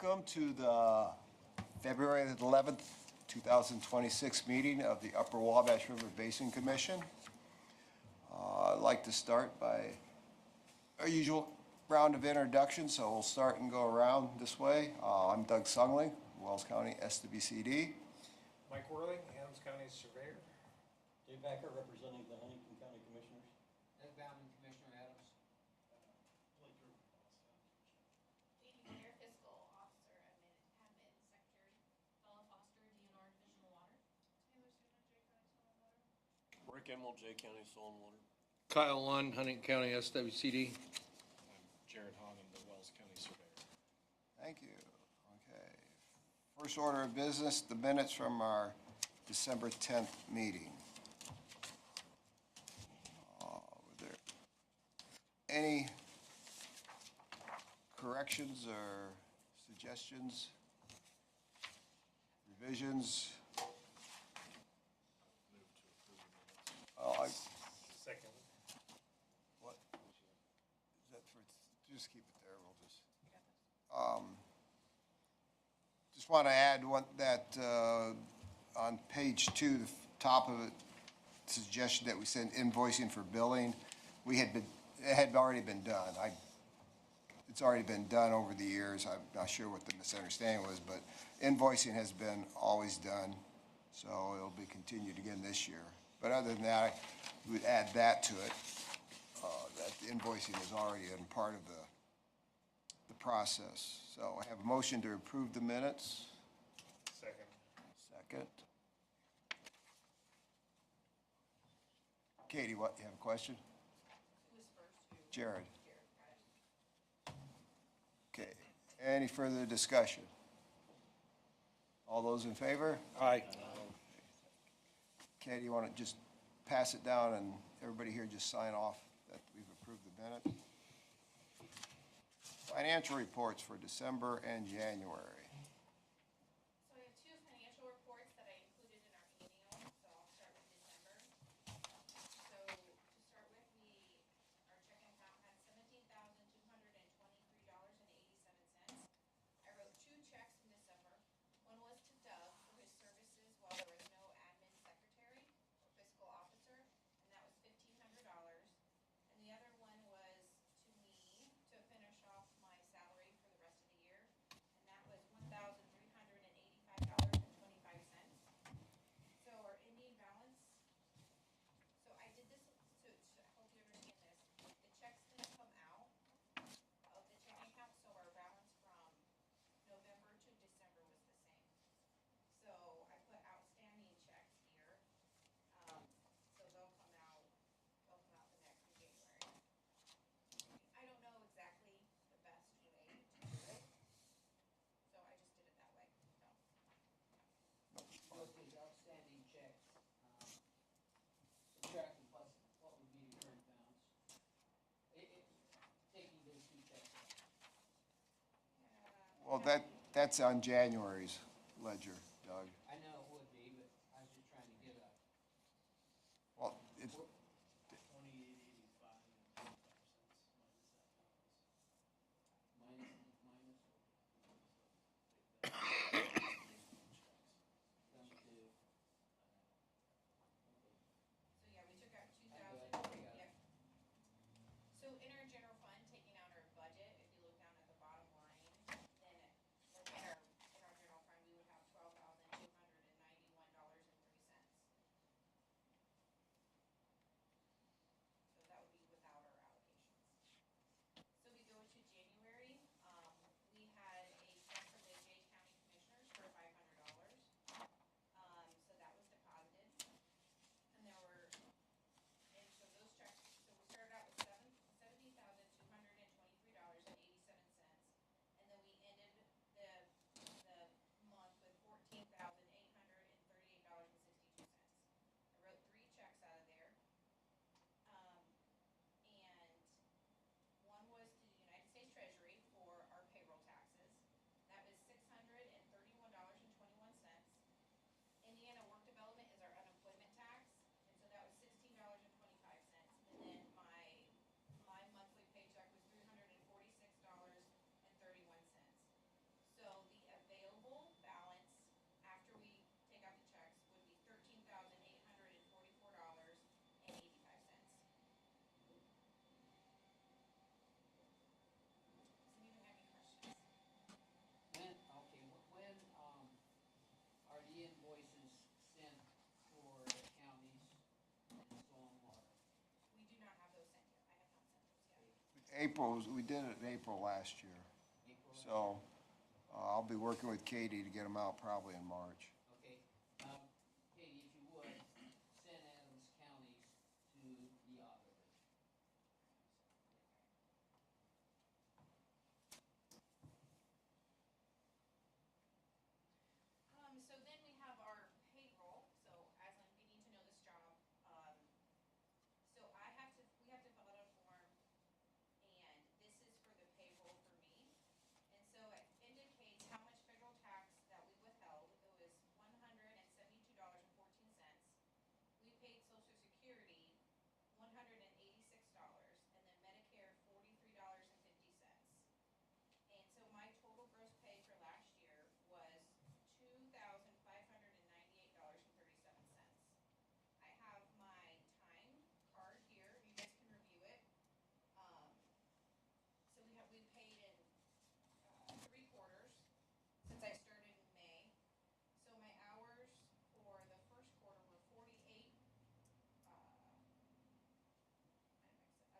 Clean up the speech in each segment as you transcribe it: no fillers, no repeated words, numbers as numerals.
Welcome to the February 11th, 2026 meeting of the Upper Wabash River Basin Commission. I'd like to start by our usual round of introductions, so we'll start and go around this way. I'm Doug Sungling, Wells County SWCD. Mike Worley, Adams County Surveyor. Dave Backer, representing the Huntington County Commissioners. Ed Bauman, Commissioner Adams. Jamie Mayer, Fiscal Officer, Admin Secretary. Bella Foster, DNR Division of Water. Taylor Stewart, J County Soil and Water. Rick Emmel, J County Soil and Water. Kyle Lund, Huntington County SWCD. Jared Hagen, the Wells County Surveyor. Thank you. Okay. First order of business, the minutes from our December 10th meeting. Were there any corrections or suggestions, revisions? Second. What? Is that for, just keep it there, we'll just. Just want to add that on page 2, the top of it, suggestion that we send invoicing for billing. It had already been done. It's already been done over the years. I'm not sure what the misunderstanding was, but invoicing has been always done, so it'll be continued again this year. But other than that, we would add that to it, that the invoicing is already in part of the process. So I have a motion to approve the minutes. Second. Second. Katie, what, you have a question? Who was first? Jared. Got it. Okay. Any further discussion? All those in favor? Aye. Katie, you want to just pass it down and everybody here just sign off that we've approved the minutes? Financial reports for December and January. So I have two financial reports that I included in our email, so I'll start with December. So to start with, our checking account had $17,223.87. I wrote 2 checks in December. One was to Doug for his services while there was no admin secretary or fiscal officer, and that was $1,500. And the other one was to me to finish off my salary for the rest of the year, and that was $1,385.25. So our ending balance, so I did this to help you understand this. The checks didn't come out of the checking account, so our balance from November to December was the same. So I put outstanding checks here. So they'll come out the next in January. I don't know exactly the best way to do it, so I just did it that way, so. With these outstanding checks, subtracting plus what would be the current balance. Taking those 2 checks out. Well, that's on January's ledger, Doug. I know it would be, but I was just trying to get a, Well, it's, 2885 and 25 cents minus that balance. down to, okay. So yeah, we took out I got 2,000, it. yep. So in our general fund, taking out our budget, if you look down at the bottom line, then in our general fund, we would have $12,200. April, we did it in April last year. April? So, I'll be working with Katie to get them out probably in March. Okay, Katie, if you would, send Adams counties to the auditor. So then we have our payroll, so as I'm getting to know this job, so we have to fill out a form, and this is for the payroll for me. And so it indicates how much federal tax that we withheld. It was $172.14. We paid Social Security $186, and then Medicare $43.50. And so my total gross pay for last year was $2,598.37. I have my time card here, you guys can review it. So we paid in 3 quarters since I started in May. So my hours for the first quarter were 48.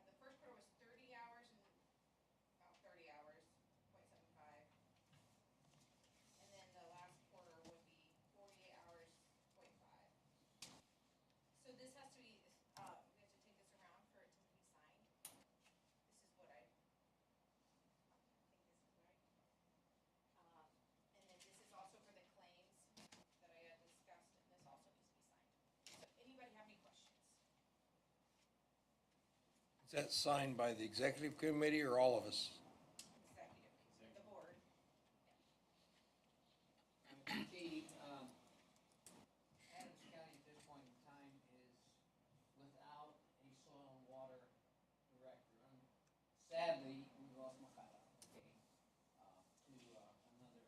The first quarter was 30 hours and about 30 hours, 0.75. And then the last quarter would be 48 hours, 0.5. So this has to be, we have to take this around for it to be signed. This is what I think this is right. And then this is also for the claims that I had discussed, and this also needs to be signed. So anybody have any questions? Is that signed by the executive committee or all of us? Executive, the board. Katie, Adams County at this point in time is without a soil and water director. Sadly, we lost Makala, okay, to another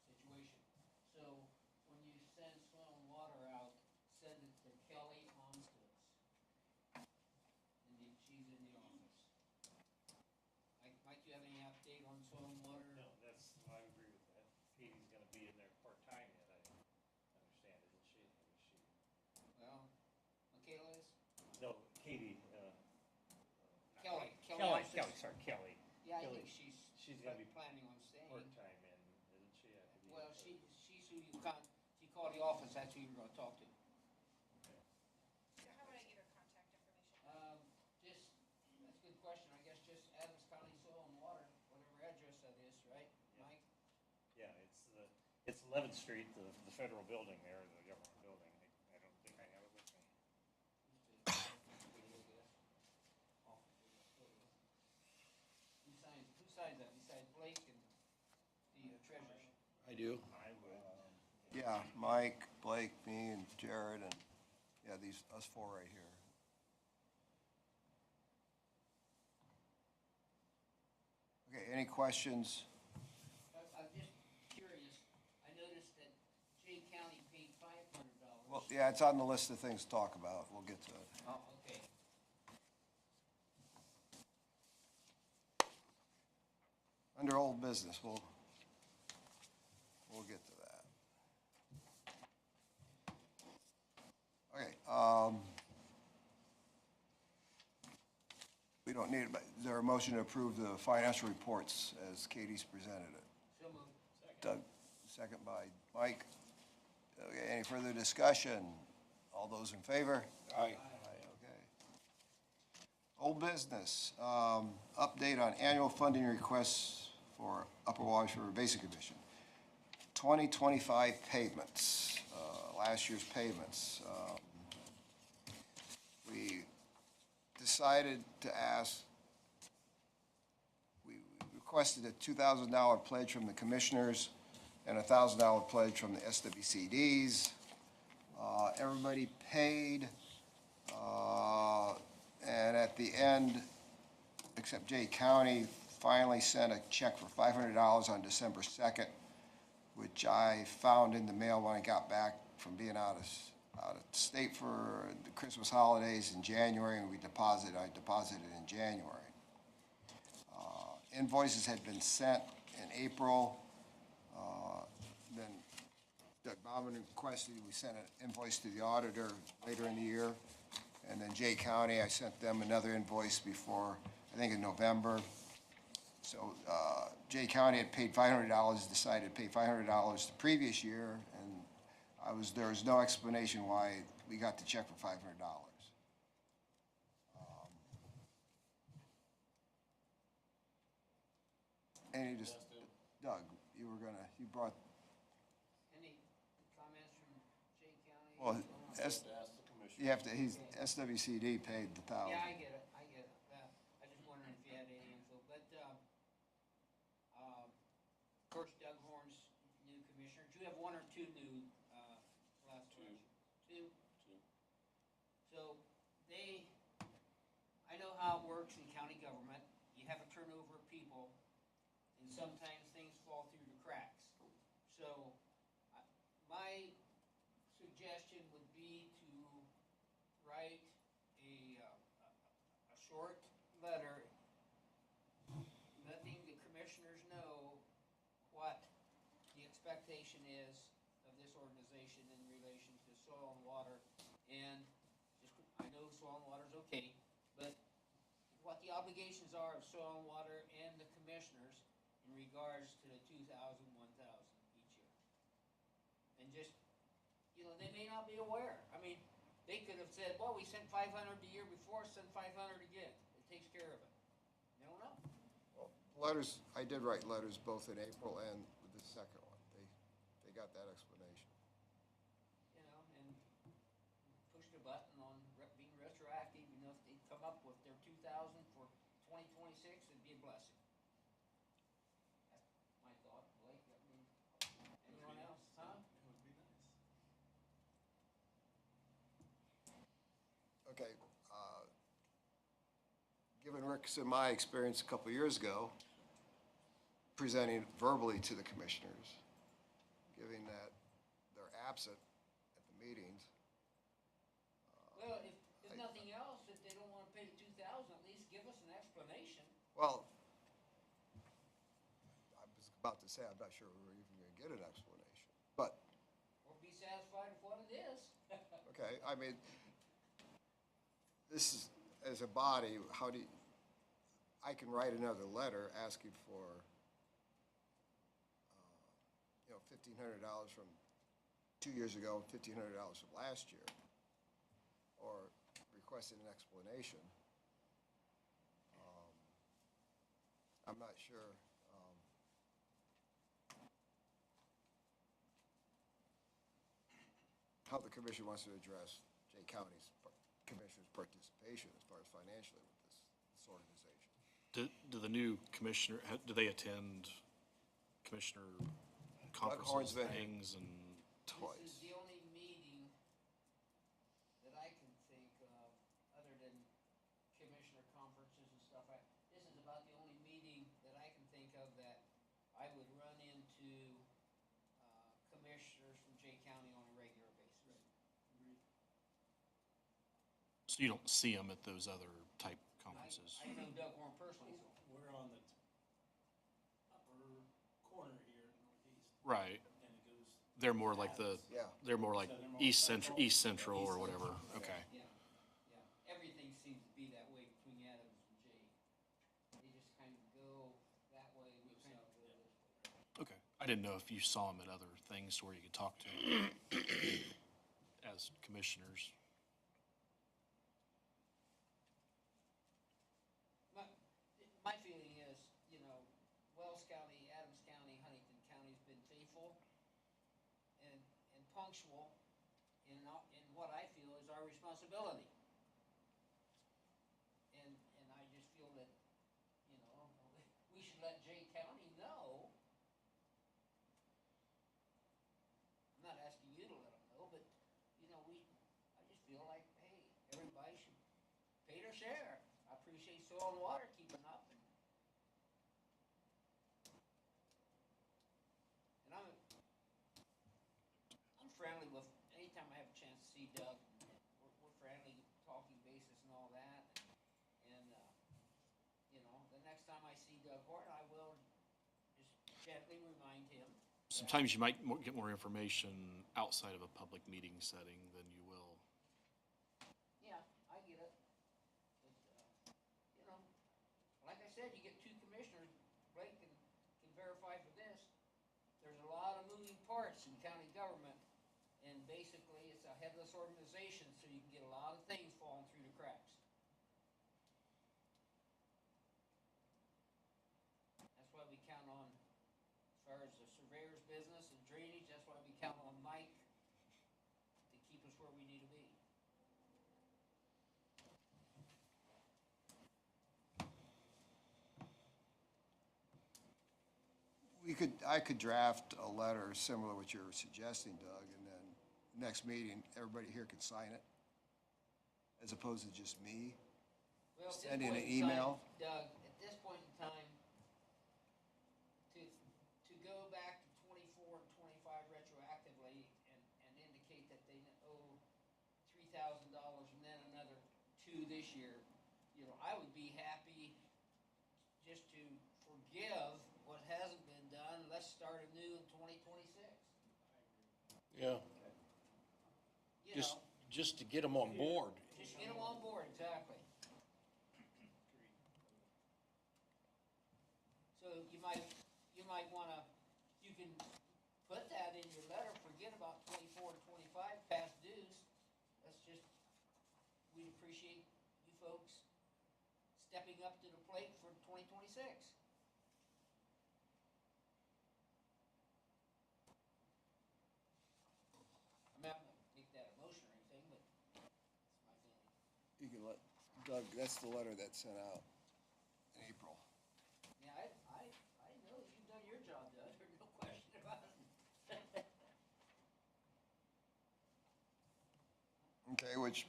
situation. So when you send soil and water out, send it to Kelly Onstoots. And she's in the office. Mike, you have any update on soil and water? No, I agree with that. Katie's gonna be in there part-time yet, I understand, isn't she? Well, Michaela is? No, Katie, Kelly. Kelly, Onstoots. sorry, Kelly. Yeah, I Kelly, think she's gonna be planning on staying. part-time in, isn't she? I believe. Well, she's who you call the office, that's who you're gonna talk to. So how would I get her contact information? That's a good question, I guess just Adams County Soil and Water, whatever address that is, right, Yeah. Mike? Yeah, it's 11th Street, the federal building there, the government building. I don't think I have it with me. Who signs that, besides Blake and the treasurer? I do. I would. Yeah, Mike, Blake, me, and Jared, and, yeah, us four right here. Okay, any questions? I'm just curious, I noticed that Jay County paid $500. Well, yeah, it's on the list of things to talk about. We'll get to it. Oh, okay. Under old business, we'll get to that. Okay, we don't need, but is there a motion to approve the financial reports as Katie's presented it? So moved. Doug, second by Mike. Okay, any further discussion? All those in favor? Aye. Aye, okay. Old business, update on annual funding requests for Upper Wabash River Basic Commission. 2025 payments, last year's payments. We decided to ask, we requested a $2,000 pledge from the commissioners and a $1,000 pledge from the SWCDs. Everybody paid, and at the end, except Jay County, finally sent a check for $500 on December 2nd, which I found in the mail when I got back from being out of state for the Christmas holidays in January, and I deposited in January. Invoices had been sent in April. Then Doug Bauman requested we send an invoice to the auditor later in the year. And then Jay County, I sent them another invoice before I think in November. So Jay County had paid $500, decided to pay $500 the previous year, and there was no explanation why we got the check for $500. And you just, Doug, you brought, Any comments from Jay County? well, To ask the commission. you have to, SWCD paid the $1,000. Yeah, I get it. I just wondering if you had any info, but, of course, Doug Horn's new commissioner. Do you have one or two new, last Two. election? Two? Two. So I know how it works in county government. You have a turnover of people, and sometimes things fall through the cracks. So my suggestion would be to write a short letter letting the commissioners know what the expectation is of this organization in relation to soil and water. And I know soil and water is okay, but what the obligations are of soil and water and the commissioners in regards to the 2,000, 1,000 each year. And just, they may not be aware. I mean, they could have said, well, we sent 500 the year before, send 500 again. It takes care of it. They don't know. Letters, I did write letters both in April and with the second one. They got that explanation. And push the button on being retroactive. If they come up with their 2,000 for 2026, it'd be a blessing. That's my thought, Blake. I mean, anyone else, huh? It would be nice. Okay, given Rick's and my experience a couple of years ago, presenting verbally to the commissioners, given that they're absent at the meetings. Well, if nothing else, if they don't wanna pay the 2,000, at least give us an explanation. Well, I was about to say, I'm not sure we were even gonna get an explanation, but, Or be satisfied with what it is. okay, I mean, this is, as a body, I can write another letter asking for, $1,500 from 2 years ago, $1,500 from last year, or requesting an explanation. I'm not sure. How the commission wants to address Jay County's commissioner's participation as far as financially with this organization. Do the new commissioner, do they attend commissioner conferences, Hornsby. things, and Twice. This is the only meeting that I can think of, other than commissioner conferences and stuff. This is about the only meeting that I can think of that I would run into commissioners from Jay County on a regular basis. so you don't see them at those other type conferences? I know Doug Horn personally, so. We're on the upper corner here in Northeast, Right. and it goes. They're more like Yeah. they're more like So they're more East Central or whatever. Okay. Yeah. Everything seems to be that way between Adams and Jay. They just kind of go that way, we kind of go this way. Okay. I didn't know if you saw them at other things where you could talk to them as commissioners. My feeling is, Wells County, Adams County, Huntington County's been faithful and punctual in what I feel is our responsibility. And I just feel that, we should let Jay County know. I'm not asking you to let them know, but, I just feel like, hey, everybody should pay their share. I appreciate Soil and Water keeping up. And I'm friendly with, anytime I have a chance to see Doug, we're friendly, talking basis and all that. And, the next time I see Doug Horn, I will just gently remind him. Sometimes you might get more information outside of a public meeting setting than you will. Yeah, I get it. But, parts in county government, and basically it's a headless organization, so you can get a lot of things falling through the cracks. That's why we count on, as far as the surveyor's business and drainage, that's why we count on Mike to keep us where we need to be. I could draft a letter similar to what you're suggesting, Doug, and then next meeting, everybody here could sign it, as opposed to just me. Well, at this Send in point an in time, email. Doug, at this point in time, to go back to 24 and 25 retroactively and indicate that they owe $3,000 and then another $2 this year, you know, I would be happy just to forgive what hasn't been done. Let's start anew in 2026. Yeah, You know, just to get them on board. just get them on board, exactly. So you might wanna, you can put that in your letter, forget about 24 and 25 past dues. That's just, we'd appreciate you folks stepping up to the plate for 2026. I'm not gonna make that a motion or anything, but it's my feeling. You can let, Doug, that's the letter that's sent out in April. Yeah, I know you've done your job, Doug, there's no question about it. Okay, which,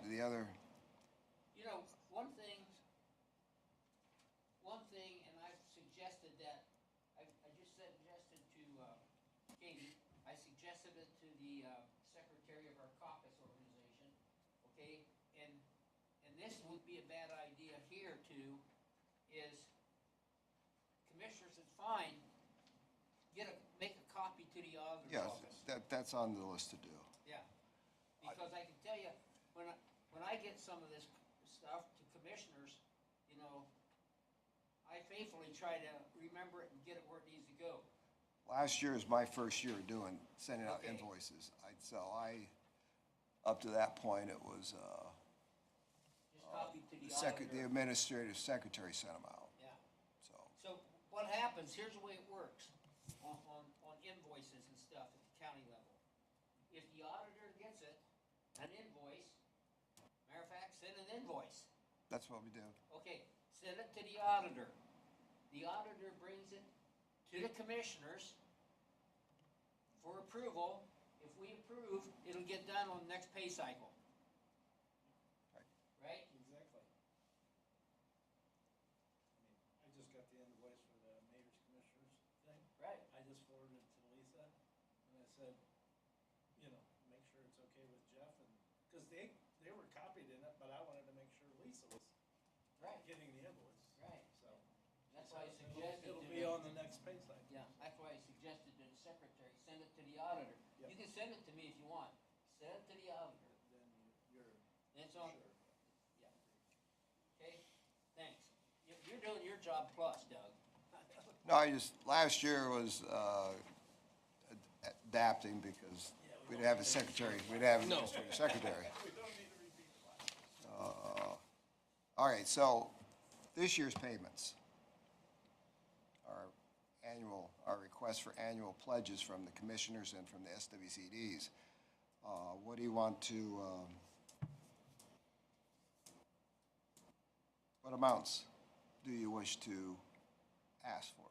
the other, You know, one thing, and I've suggested that, I just suggested to, Katie, I suggested it to the, secretary of our caucus organization, okay? And this would be a bad idea here too, is commissioners, it's fine, make a copy to the auditor's yes, office. that's on the list to do. Yeah, because I can tell you, when I get some of this stuff to commissioners, you know, I faithfully try to remember it and get it where it needs to go. Last year is my first year sending out Okay. invoices. Up to that point, it was, Just copy to the the auditor. administrative secretary sent them out, Yeah, so. so what happens, here's the way it works on invoices and stuff at the county level. If the auditor gets it, an invoice, matter of fact, send an invoice. That's what we do. Okay, send it to the auditor. The auditor brings it to the commissioners for approval. If we approve, it'll get done on the next pay cycle. Right? Exactly. I mean, I just got the invoice for the mayor's commissioners thing. Right. I just forwarded it to Lisa, and I said, you know, make sure it's okay with Jeff, and, because they were copied in it, but I wanted to make sure Lisa was Right. getting the invoice, Right. so. That's why I suggested It'll to be on the next pay cycle. Yeah, that's why I suggested to the secretary, send it to the auditor. Yep. You can send it to me if you want. Send it to the auditor. Then you're It's on, sure. yeah. Okay, thanks. You're doing your job plus, Doug. No, last year was, adapting because we didn't have a secretary, we didn't have an administrative secretary. We don't need to repeat the last. All right, so this year's payments, our request for annual pledges from the commissioners and from the SWCDs. What do you want to, what amounts do you wish to ask for?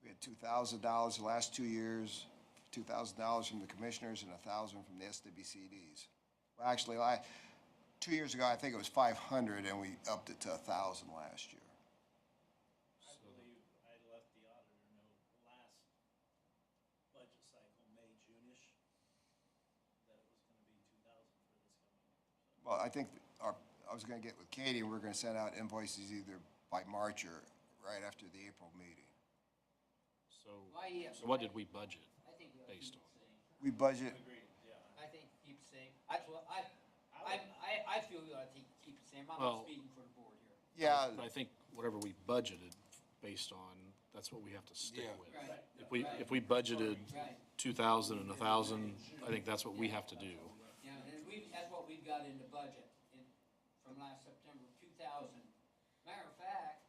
We had $2,000 the last 2 years, $2,000 from the commissioners and $1,000 from the SWCDs. Well, actually, 2 years ago, I think it was 500, and we upped it to 1,000 last year. I believe I let the auditor know last budget cycle, May, June-ish, that it was gonna be 2,000 for this coming year. So Well, I think I was gonna get with Katie, and we're gonna send out invoices either by March or right after the April meeting. So what did we budget? I think we ought to Based keep on. it the same. We budget, Agreed, yeah. I think keep the same. That's what I feel we ought to keep it the same. I'm Well- not speaking for the board here. Yeah, But I think whatever we budgeted based on, that's what we have to stick Yeah. with. Right. If we budgeted Right. 2,000 and 1,000, I think that's what we have to do. Yeah, and that's what we've got in the budget from last September, 2,000. Matter of fact,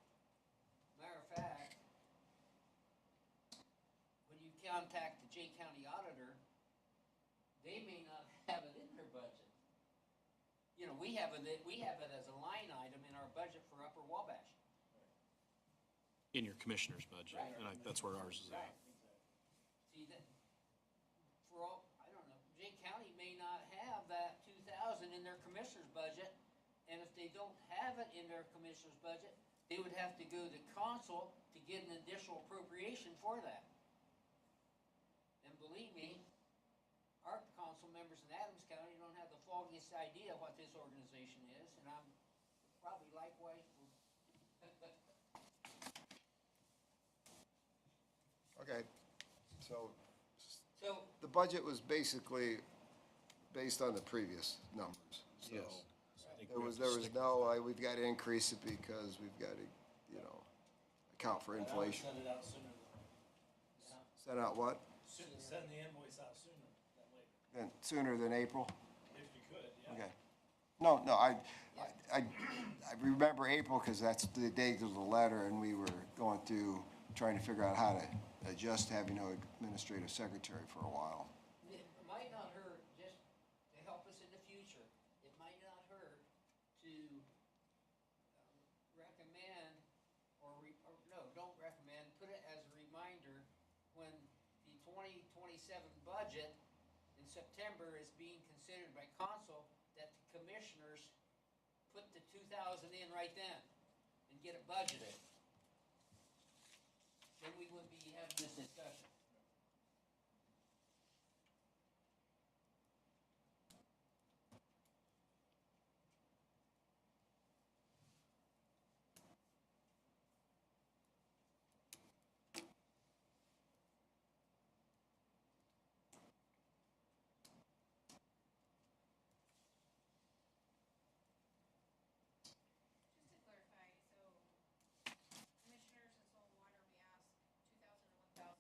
when you contact the Jay County Auditor, they may not have it in their budget. You know, we have it as a line item in our budget for Upper Wabash. In your commissioner's budget, Right. and that's where ours is at. See, that, for all, I don't know, Jay County may not have that 2,000 in their commissioner's budget, and if they don't have it in their commissioner's budget, they would have to go to council to get an additional appropriation for that. And believe me, our council members in Adams County don't have the foggiest idea what this organization is, and I'm probably likewise for. okay. So So, the budget was basically based on the previous numbers. So Yes. I think there we was, have to there was stick no, we've got to increase it because we've got to, you know, account for inflation. Send it out sooner than, Send out what? send the invoice out sooner than later, Then sooner than April? if you could, yeah. Okay. No, I remember April because that's the date of the letter and we were going through, trying to figure out how to adjust having no administrative secretary for a while. it might not hurt, just to help us in the future, it might not hurt to recommend, or no, don't recommend, put it as a reminder when the 2027 budget in September is being considered by council, that the commissioners put the 2,000 in right then and get it budgeted. Then we would be having this discussion. Just to clarify, so commissioners and soil and water, we asked 2,000 or 1,000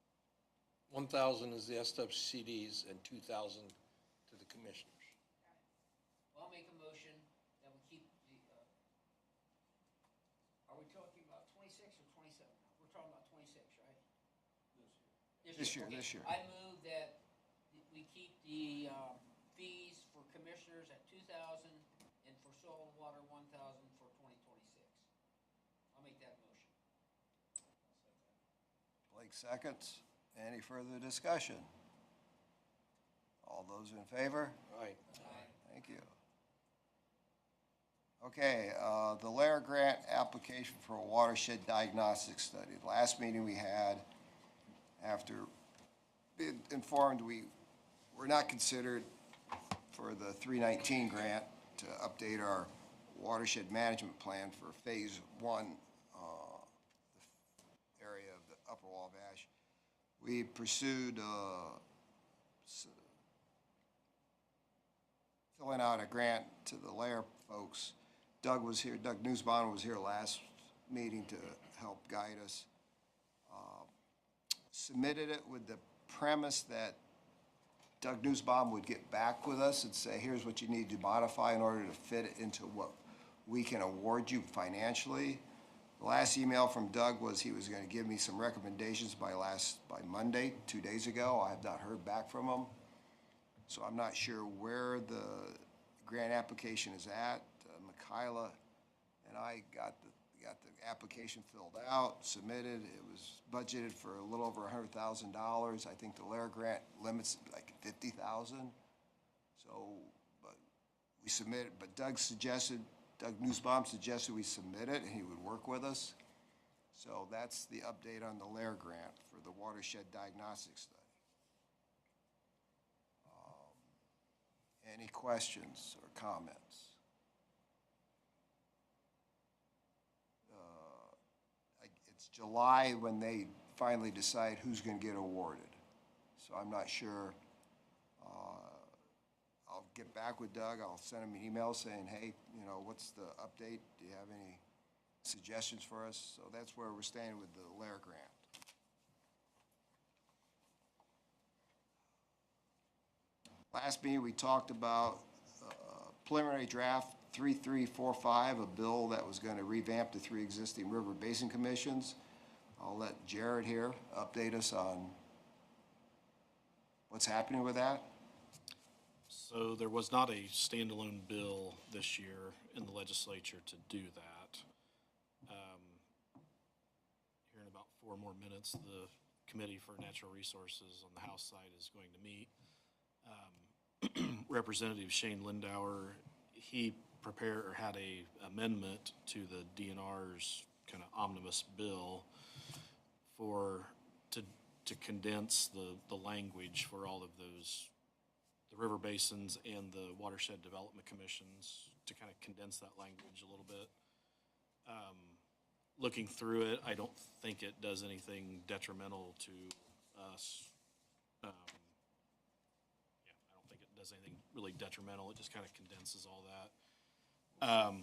from, 1,000 is the SWCDs and 2,000 to the commissioners. Well, I'll make a motion that we keep the, are we talking about 26 or 27? We're talking about 26, right? This year, okay. this year. I move that we keep the fees for commissioners at 2,000 and for soil and water 1,000 for 2026. I'll make that motion. Blake seconds. Any further discussion? All those in favor? Right. Thank you. Okay, the Lair Grant application for a watershed diagnostic study. The last meeting we had, after being informed we were not considered for the 319 grant to update our watershed management plan for Phase 1 area of the Upper Wabash. We pursued filling out a grant to the Lair folks. Doug was here, Doug Newsbond was here last meeting to help guide us. Submitted it with the premise that Doug Newsbaum would get back with us and say, here's what you need to modify in order to fit it into what we can award you financially. The last email from Doug was he was gonna give me some recommendations by Monday, 2 days ago. I have not heard back from him. So I'm not sure where the grant application is at. Michaela and I got the application filled out, submitted. It was budgeted for a little over $100,000. I think the Lair grant limits like 50,000. So, but we submitted, but Doug Newsbaum suggested we submit it and he would work with us. So that's the update on the Lair grant for the watershed diagnostic study. Any questions or comments? It's July when they finally decide who's going to get awarded. So I'm not sure. I'll get back with Doug. I'll send him an email saying, hey, you know, what's the update? Do you have any suggestions for us? So that's where we're staying with the Lair grant. Last meeting, we talked about preliminary draft 3345, a bill that was going to revamp the 3 existing river basin commissions. I'll let Jared here update us on what's happening with that. So there was not a standalone bill this year in the legislature to do that. Here in about 4 more minutes, the Committee for Natural Resources on the House side is going to meet. Representative Shane Lindauer, he prepared or had a amendment to the DNR's kind of omnibus bill to condense the language for all of those, the river basins and the watershed development commissions, to kind of condense that language a little bit. Looking through it, I don't think it does anything detrimental to us. Yeah, I don't think it does anything really detrimental. It just kind of condenses all that.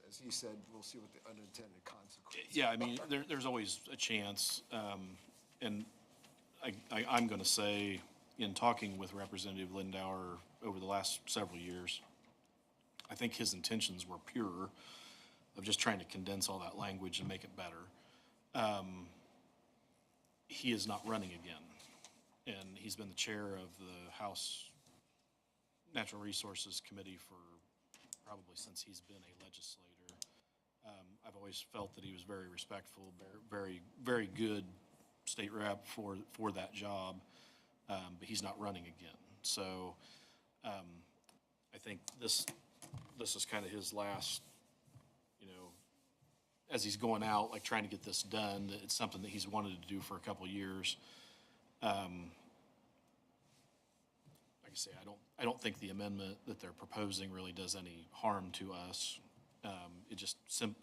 As he said, we'll see what the unintended consequences. Yeah, I mean, there's always a chance, and I'm gonna say, in talking with Representative Lindauer over the last several years, I think his intentions were pure, of just trying to condense all that language and make it better. He is not running again, and he's been the chair of the House Natural Resources Committee for probably since he's been a legislator. I've always felt that he was very respectful, very, very good state rep for that job, but he's not running again. So I think this is kind of his last, you know, as he's going out, like trying to get this done. It's something that he's wanted to do for a couple of years. Like I say, I don't think the amendment that they're proposing really does any harm to us.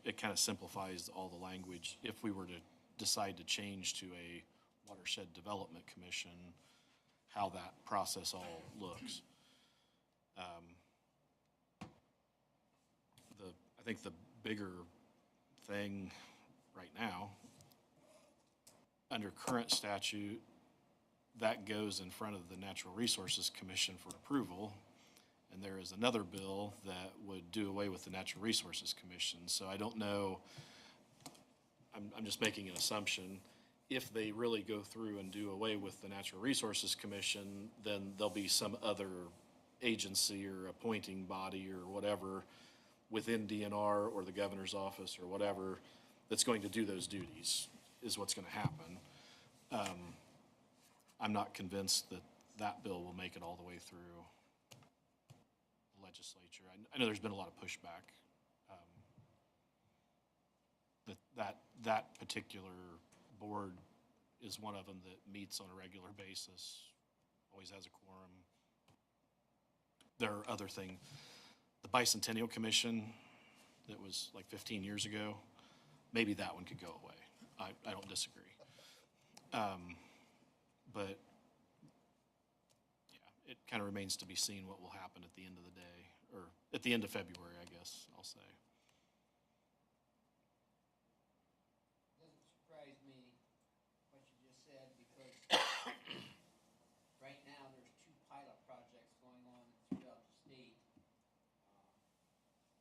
It kind of simplifies all the language. If we were to decide to change to a watershed development commission, how that process all looks. I think the bigger thing right now, under current statute, that goes in front of the Natural Resources Commission for approval. And there is another bill that would do away with the Natural Resources Commission. So I don't know, I'm just making an assumption. If they really go through and do away with the Natural Resources Commission, then there'll be some other agency or appointing body or whatever within DNR or the governor's office or whatever that's going to do those duties, is what's going to happen. I'm not convinced that that bill will make it all the way through the legislature. I know there's been a lot of pushback. That particular board is one of them that meets on a regular basis, always has a quorum. There are other things. The Bicentennial Commission that was like 15 years ago, maybe that one could go away. I don't disagree. But yeah, it kind of remains to be seen what will happen at the end of the day, or at the end of February, I guess I'll say. Doesn't surprise me what you just said, because right now there's 2 pilot projects going on throughout the state.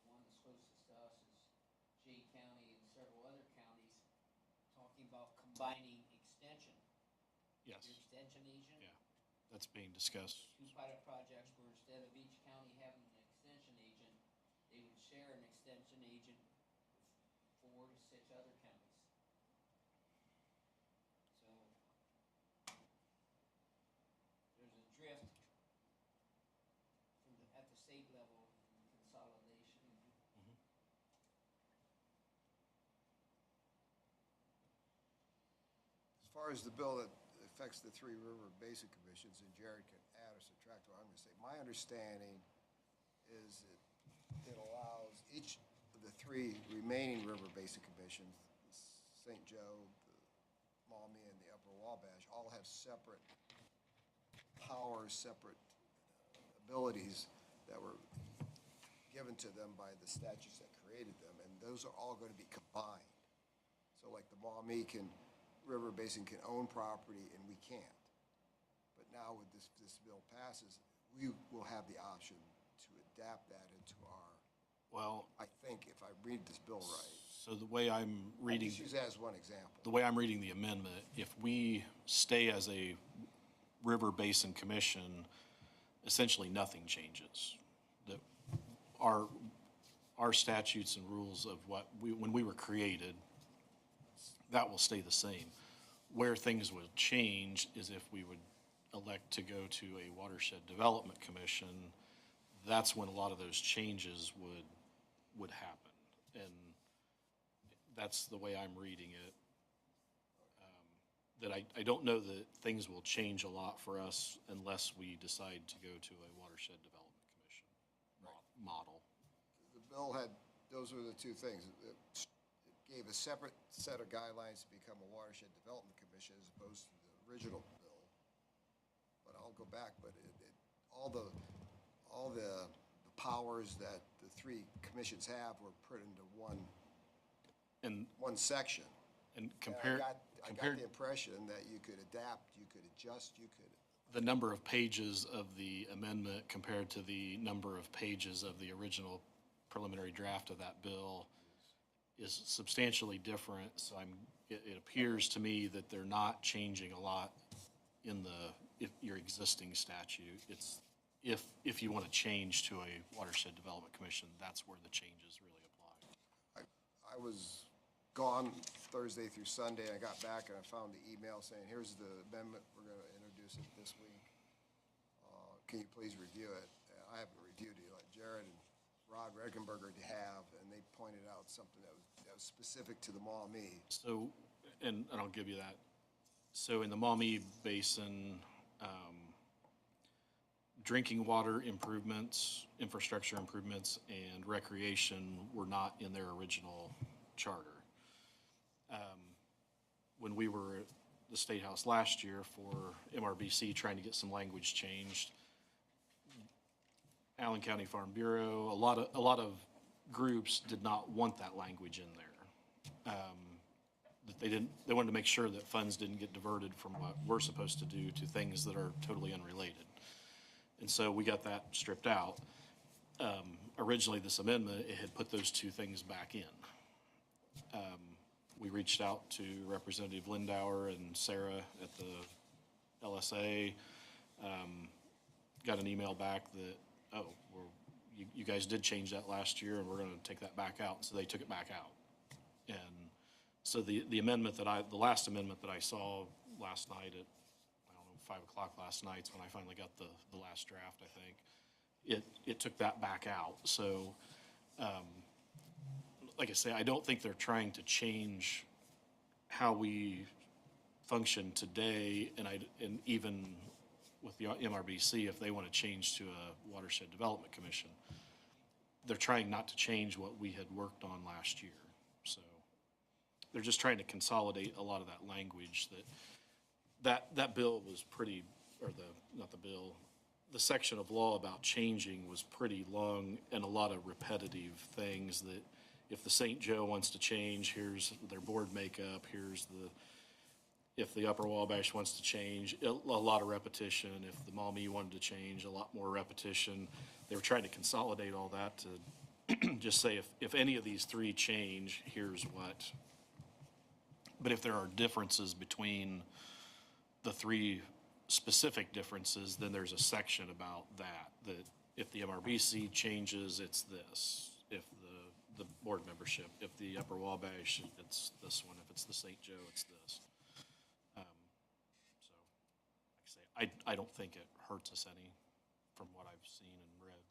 One that's closest to us is Jay County and several other counties, talking about combining extension. Yes. Your extension agent. Yeah, that's being discussed. 2 pilot projects where instead of each county having an extension agent, they would share an extension agent with 4 to 6 other counties. So there's a drift at the state level in consolidation. As far as the bill that affects the 3 river basin commissions, and Jared can add or subtract what I'm going to say, my understanding is that it allows each of the 3 remaining river basin commissions, St. Joe, the Maumee, and the Upper Wabash, all have separate powers, separate abilities that were given to them by the statutes that created them, and those are all going to be combined. So like the Maumee River Basin can own property and we can't. But now with this bill passes, we will have the option to adapt that into our, Well, I think if I read this bill right. so the way I'm reading, Just use that as one example. the way I'm reading the amendment, if we stay as a River Basin Commission, essentially nothing changes. That our statutes and rules of when we were created, that will stay the same. Where things would change is if we would elect to go to a Watershed Development Commission, that's when a lot of those changes would happen. And that's the way I'm reading it. That I don't know that things will change a lot for us unless we decide to go to a Watershed Development Commission model. The bill had, those were the two things. It gave a separate set of guidelines to become a Watershed Development Commission as opposed to the original bill. But I'll go back, but all the powers that the three commissions have were put into one section. And And I got the impression that you could adapt, you could adjust, you could. the number of pages of the amendment compared to the number of pages of the original preliminary draft of that bill is substantially different. So it appears to me that they're not changing a lot in your existing statute. It's, if you want to change to a Watershed Development Commission, that's where the changes really apply. I was gone Thursday through Sunday, and I got back and I found the email saying, here's the amendment, we're going to introduce it this week. Can you please review it? I haven't reviewed it, like Jared and Rod Regenberger have, and they pointed out something that was specific to the Maumee. So, and I'll give you that. So in the Maumee Basin, drinking water improvements, infrastructure improvements, and recreation were not in their original charter. When we were at the State House last year for MRBC trying to get some language changed, Allen County Farm Bureau, a lot of groups did not want that language in there. That they wanted to make sure that funds didn't get diverted from what we're supposed to do to things that are totally unrelated. And so we got that stripped out. Originally, this amendment, it had put those two things back in. We reached out to Representative Lindauer and Sarah at the LSA, got an email back that, you guys did change that last year and we're gonna take that back out. So they took it back out. And so the amendment the last amendment that I saw last night at, 5 o'clock last night is when I finally got the last draft, I think. It took that back out. So, like I say, I don't think they're trying to change how we function today, and even with the MRBC, if they want to change to a Watershed Development Commission, they're trying not to change what we had worked on last year. So they're just trying to consolidate a lot of that language that bill was pretty, or not the bill, the section of law about changing was pretty long and a lot of repetitive things that if the St. Joe wants to change, here's their board makeup, if the Upper Wabash wants to change, a lot of repetition. If the Maumee wanted to change, a lot more repetition. They were trying to consolidate all that to just say, if any of these three change, here's what. But if there are differences between the three specific differences, then there's a section about that if the MRBC changes, it's this. If the board membership, if the Upper Wabash, it's this one. If it's the St. Joe, it's this. So, like I say, I don't think it hurts us any from what I've seen and read.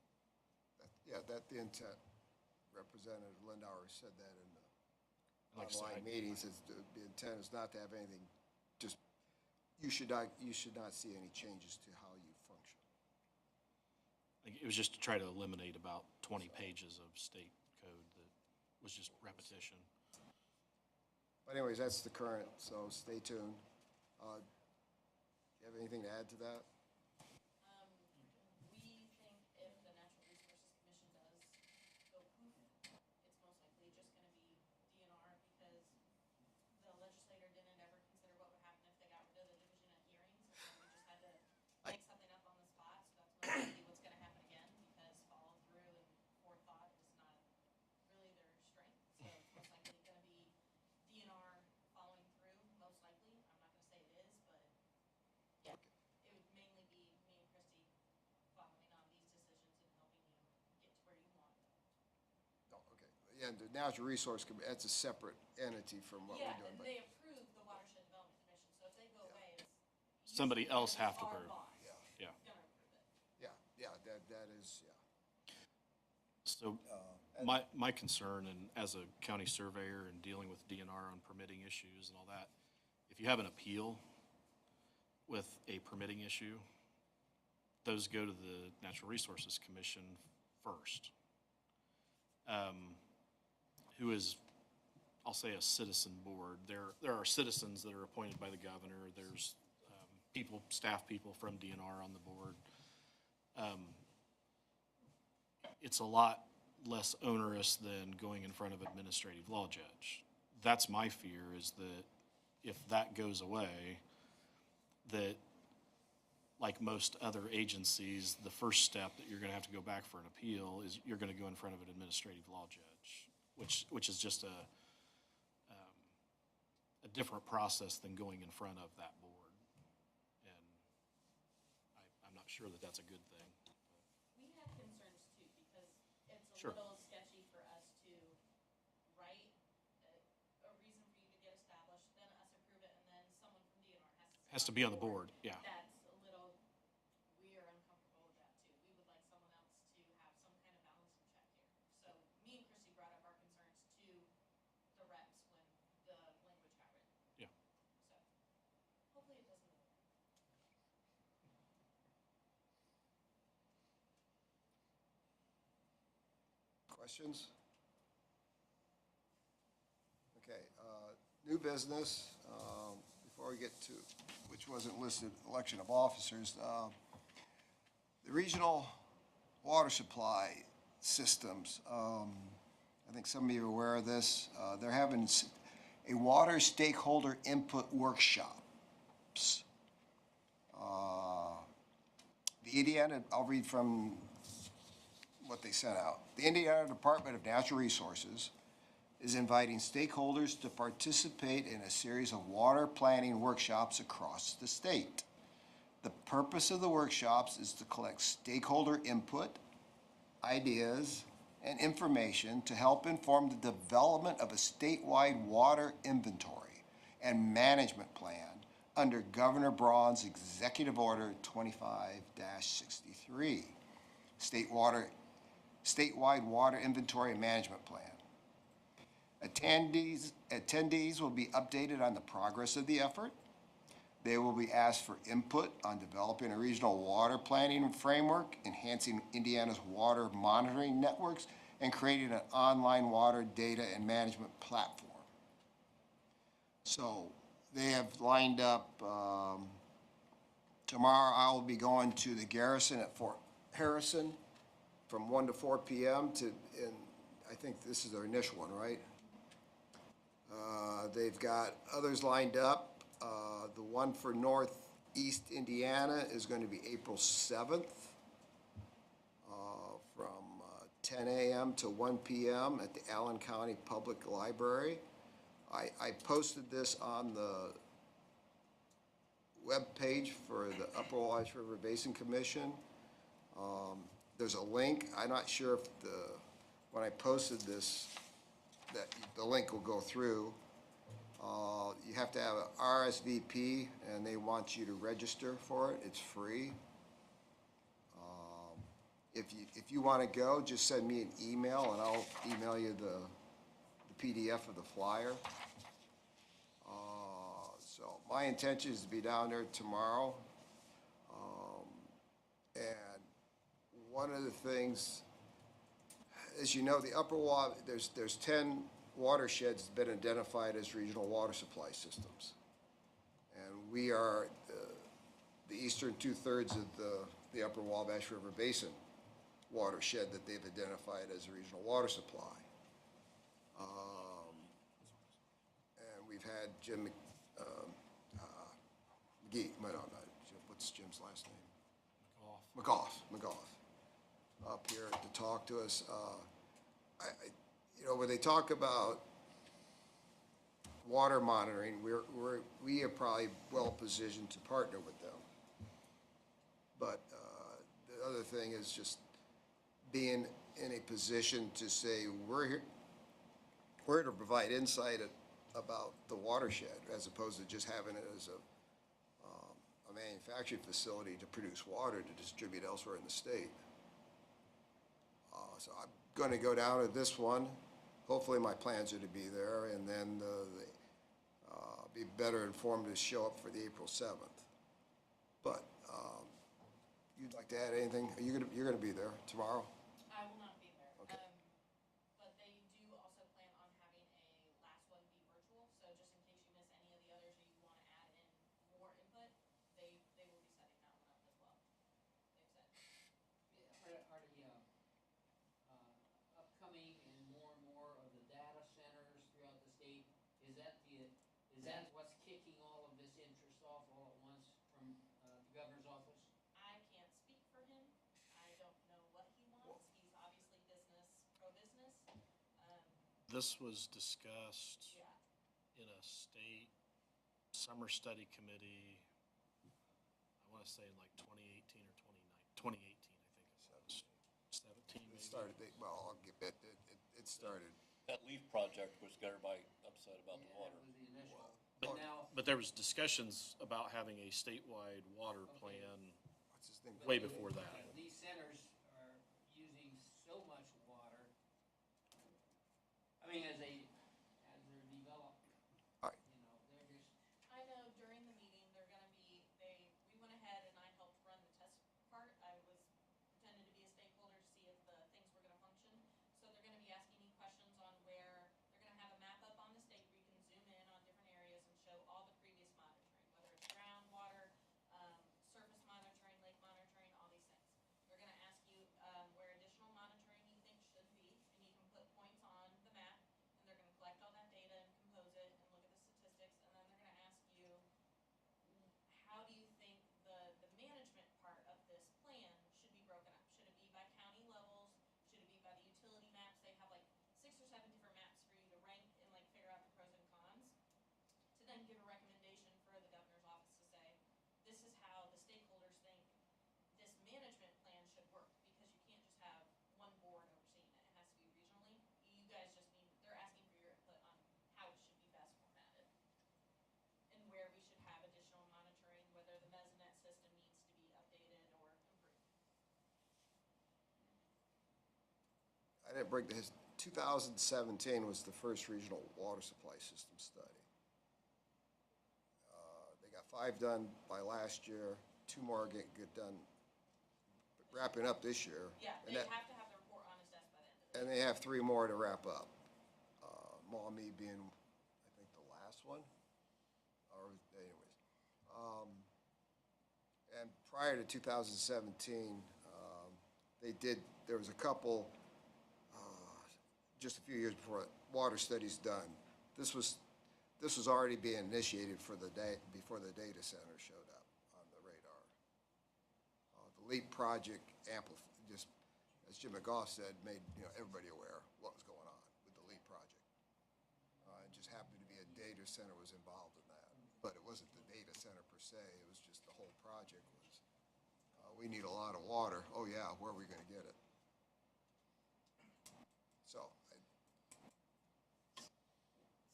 That's the intent. Representative Lindauer said that in the Like I said, online meeting. He says the intent is not to have anything, just, you should not see any changes to how you function. It was just to try to eliminate about 20 pages of state code that was just repetition. But anyways, that's the current, so stay tuned. You have anything to add to that? We think Yeah, the Natural Resource, that's a separate entity from what we're Yeah, doing, and but, they approve the Watershed Development Commission, so if they go away, it's. Somebody usually else gonna be have to our approve. boss Yeah. Gonna approve it. yeah, that is, yeah. So my concern, and as a county surveyor and dealing with DNR on permitting issues and all that, if you have an appeal with a permitting issue, those go to the Natural Resources Commission first. Who is, I'll say, a citizen board. There are citizens that are appointed by the governor. There's people, staff people from DNR on the board. It's a lot less onerous than going in front of administrative law judge. That's my fear, is that if that goes away, that like most other agencies, the first step that you're gonna have to go back for an appeal is you're gonna go in front of an administrative law judge, which is just a different process than going in front of that board. And I'm not sure that that's a good thing. We have concerns too, because it's a Sure. little sketchy for us to write a reason for you to get established, then us approve it, and then someone from DNR Has to be on the board, yeah. That's a little, we are uncomfortable with that too. We would like someone else to have some kind of balancing check here. So me and Chrissy brought up our concerns to the reps when the language got written. Yeah. So hopefully it doesn't. Questions? Okay, new business, before we get to, which wasn't listed, election of officers. The regional water supply systems, I think some of you are aware of this, they're having a water stakeholder input workshops. The Indiana, I'll read from what they sent out. The Indiana Department of Natural Resources is inviting stakeholders to participate in a series of water planning workshops across the state. The purpose of the workshops is to collect stakeholder input, ideas, and information to help inform the development of a statewide water inventory and management plan under Governor Braun's Executive Order 25-63, statewide water inventory and management plan. Attendees will be updated on the progress of the effort. They will be asked for input on developing a regional water planning framework, enhancing Indiana's water monitoring networks, and creating an online water data and management platform. So they have lined up, tomorrow I will be going to the Garrison at Fort Harrison from 1 to 4 p.m. and I think this is their initial one, right? They've got others lined up. The one for Northeast Indiana is going to be April 7th from 10 a.m. to 1 p.m. at the Allen County Public Library. I posted this on the web page for the Upper Wabash River Basin Commission. There's a link. I'm not sure if when I posted this, that the link will go through. You have to have an RSVP, and they want you to register for it. It's free. If you want to go, just send me an email, and I'll email you the PDF of the flyer. So my intention is to be down there tomorrow. And one of the things, as you know, the Upper Wabash, there's 10 watersheds that have been identified as regional water supply systems. And we are the eastern 2/3 of the Upper Wabash River Basin watershed that they've identified as a regional water supply. And we've had Jim McGee, no, not Jim, what's Jim's last name? McGough up here to talk to us. When they talk about water monitoring, we are probably well positioned to partner with them. But the other thing is just being in a position to say, we're here, we're to provide insight about the watershed, as opposed to just having it as a manufacturing facility to produce water to distribute elsewhere in the state. So I'm going to go down to this one. Hopefully, my plans are to be there, and then be better informed to show up for the April 7th. But you'd like to add anything? You're going to be there tomorrow? I will not be there. Okay. But they do also plan on having a last one be virtual, so just in case you miss any of the others or you wanna add in more input, they will be setting that one up as well. They've said. Are the, upcoming and more of the data centers throughout the state, is that what's kicking all of this interest off all at once from, the governor's office? I can't speak for him. I don't know what he wants. He's obviously pro-business. This was discussed Yeah. in a state summer study committee, I want to say in like 2018 or 2018, I think it was. 17 It maybe. started, well, I'll get it, it started. That LEAF project was got everybody upset about the Yeah, water. that was the initial, But- but now. But there was discussions about having a statewide water Okay. plan What's his name? way before that. These centers are using so much water. I mean, as they're developed, All right. you know, they're just, I know during the meeting, they're gonna be, we went ahead and I helped run the test part. I was pretending to be a stakeholder to see if the things were gonna function. So they're gonna be asking you questions on where, they're gonna have a map up on the state where you can zoom in on different areas and show all the previous monitoring, whether it's groundwater, surface monitoring, lake monitoring, all these things. They're gonna ask you, where additional monitoring you think should be, and you can put points on the map, and they're gonna collect all that data and compose it and look at the statistics, and then they're gonna ask you, how do you think the management part of this plan should be broken up? Should it be by county levels? Should it be by the utility maps? They have like 6 or 7 different maps for you to rank and like figure out the pros and cons, to then give a recommendation for the governor's office to say, this is how the stakeholders think this management plan should work, because you can't just have one board overseeing it. It has to be regionally. You guys just need, they're asking for your input on how it should be best formatted, and where we should have additional monitoring, whether the Mesonet system needs to be updated or improved. I didn't bring his, 2017 was the first regional water supply system study. They got 5 done by last year, 2 more get done, wrapping up this year. Yeah, And they that- have to have the report on his desk by the end of the And they have 3 more to wrap up. Maumee being, I think, the last one, or anyways. And prior to 2017, there was a couple, just a few years before, water studies done. This was already being initiated before the data center showed up on the radar. The LEAP project just, as Jim McGough said, made, everybody aware what was going on with the LEAP project. It just happened to be a data center was involved in that, but it wasn't the data center per se, it was just the whole project was, we need a lot of water, oh yeah, where are we gonna get it? So,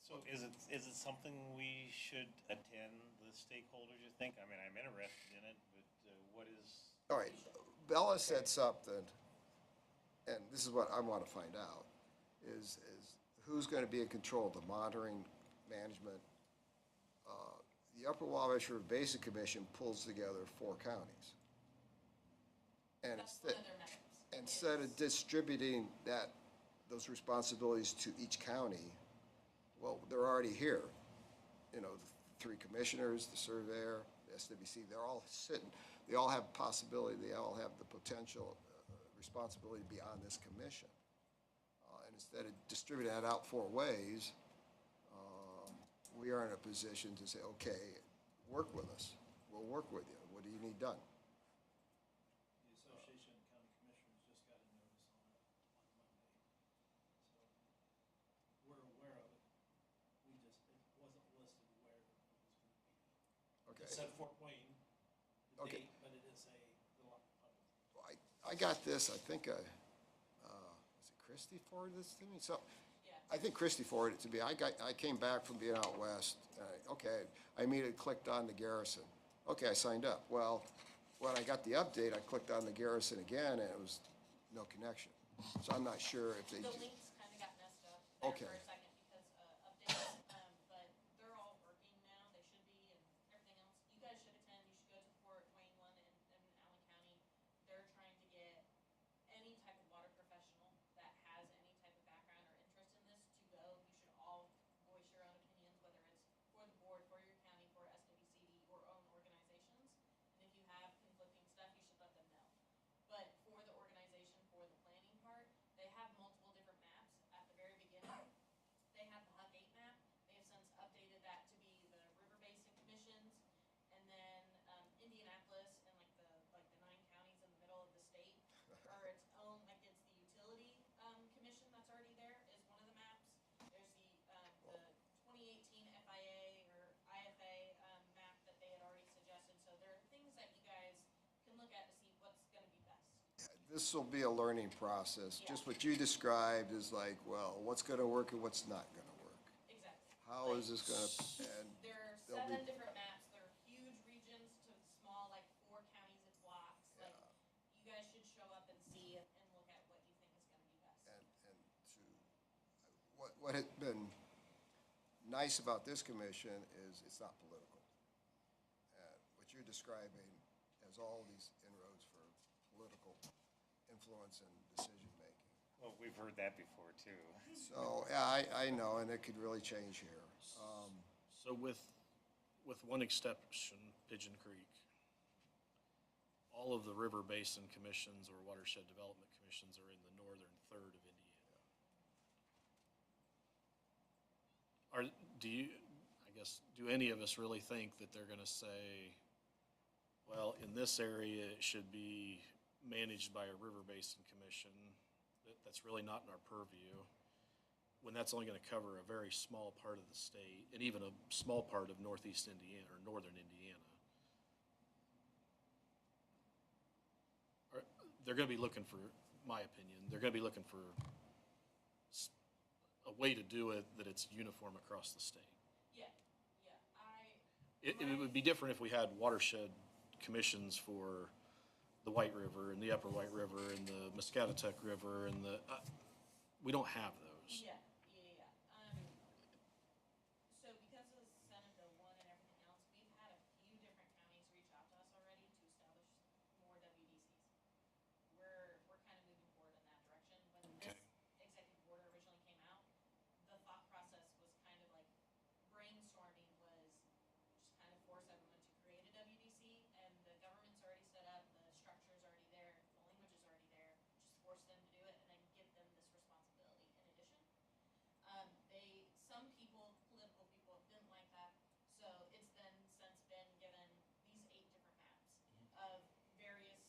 So is it something we should attend, the stakeholders, you think? I mean, I'm interested in it, but what is? all right, Bella said something, and this is what I want to find out, is who's going to be in control of the monitoring, management? The Upper Wabash River Basin Commission pulls together 4 counties. And That's one of their methods. instead of distributing those responsibilities to each county, well, they're already here. The 3 commissioners, the surveyor, the SWC, they're all sitting, they all have possibility, they all have the potential responsibility to be on this commission. And instead of distributing that out 4 ways, we are in a position to say, okay, work with us. We'll work with you. What do you need done? The Association of County Commissioners just got a notice on it on Monday. So we're aware of it. It wasn't listed where it was going to be. Okay. It said Fort Wayne, the Okay. date, but it is I got this, I think, was it Christie forwarded this to me? So, Yeah, I think Christie forwarded it to me. I came back from being out west, okay, I immediately clicked on the Garrison. Okay, I signed up. Well, when I got the update, I clicked on the Garrison again, and it was no connection. So I'm not sure if they. The links kind of got messed up there Okay. for a second because, updates, but they're all working now, they should be, and everything else. You guys should attend, you should go to the Fort Wayne one in Allen County. They're trying to get any type of water professional that has any type of background or interest in this to go. You should all voice your own opinions, whether it's for the board, for your county, for SWCD, or own organizations. And if you have conflicting stuff, you should let them know. But for the organization, for the planning part, they have multiple different maps at the very beginning. They have the HUC 8 map. They have since updated that to be the river basin commissions. And then Indianapolis and like the 9 counties in the middle of the state are its own, like it's the utility commission that's already there is one of the maps. There's the 2018 FIA or IFA map that they had already suggested. So there are things that you guys can look at to see what's going to be best. This will be a learning process. Just what you described is like, well, what's gonna work and what's not gonna work. Exactly. How is this gonna, and There are there'll be- 7 different maps. They're huge regions to small, like 4 counties and blocks. Like, you guys should show up and see and look at what you think is gonna be best. and to, what had been nice about this commission is it's not political. What you're describing as all these inroads for political influence and decision-making. Well, we've heard that before too. So, yeah, I know, and it could really change here. So with one exception, Pigeon Creek, all of the river basin commissions or watershed development commissions are in the northern third of Indiana. Do any of us really think that they're gonna say, well, in this area, it should be managed by a river basin commission? That's really not in our purview, when that's only gonna cover a very small part of the state, and even a small part of northeast Indiana, or northern Indiana. They're gonna be looking for, my opinion, they're gonna be looking for a way to do it that it's uniform across the state. Yeah, It would be different if we had watershed commissions for the White River and the Upper White River and the Muscatatuck River and we don't have those. yeah. So because of Senate Bill 1 and everything else, we've had a few different counties reach out to us already to establish more WDCs. We're kind of moving forward in that direction. When this executive order originally came out, the thought process was kind of like brainstorming was just kind of force everyone to create a WDC, and the government's already set up, the structure's already there, the language is already there, just force them to do it and then give them this responsibility in addition. Some people, political people, didn't like that, so it's then since been given these 8 different maps of various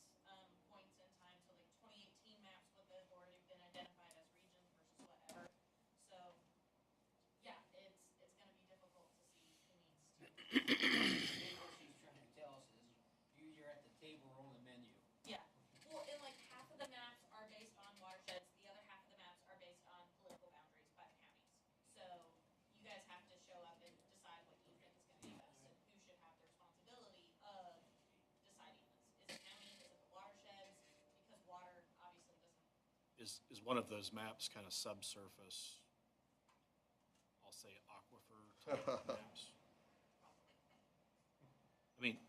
points in time. So like 2018 maps would have already been identified as regions versus whatever. So yeah, it's gonna be difficult to see who needs to. What she's trying to tell us is, you're at the table or on the menu. Yeah, well, and like half of the maps are based on watersheds, the other half of the maps are based on political boundaries by the counties. So you guys have to show up and decide what you think is gonna be best and who should have the responsibility of deciding this. Is it county, is it the watersheds? Because water obviously doesn't. Is one of those maps kind of subsurface, I'll say aquifer type maps? I mean,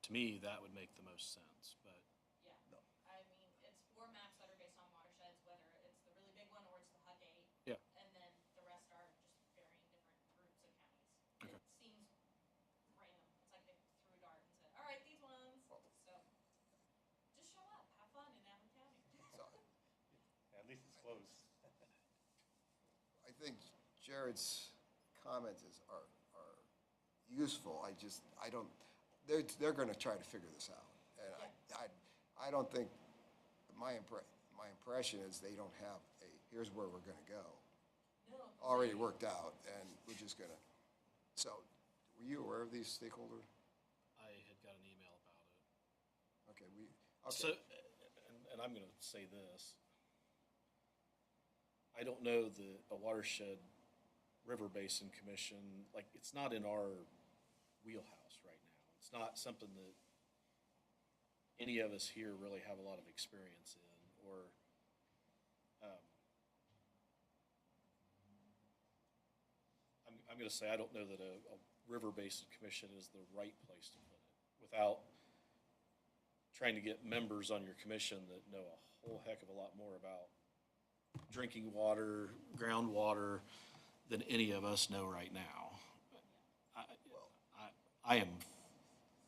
to me, that would make the most sense, but Yeah. I mean, it's 4 maps that are based on watersheds, whether it's the really big one or it's the HUC 8. Yeah. And then the rest are just varying different groups of counties. Okay. It seems random. It's like they threw a dart and said, all right, these ones. So just show up, have fun in Allen County. At least it's close. I think Jared's comments are useful. I don't, they're gonna try to figure this out. And I don't think, my impression is they don't have here's where we're gonna go, No. already worked out, and we're just gonna, so, were you aware of these stakeholders? I had got an email about it. Okay, So, and I'm gonna say this. I don't know that a watershed river basin commission, like, it's not in our wheelhouse right now. It's not something that any of us here really have a lot of experience in, or, I'm gonna say, I don't know that a river basin commission is the right place to put it, without trying to get members on your commission that know a whole heck of a lot more about drinking water, groundwater, than any of us know right now. I am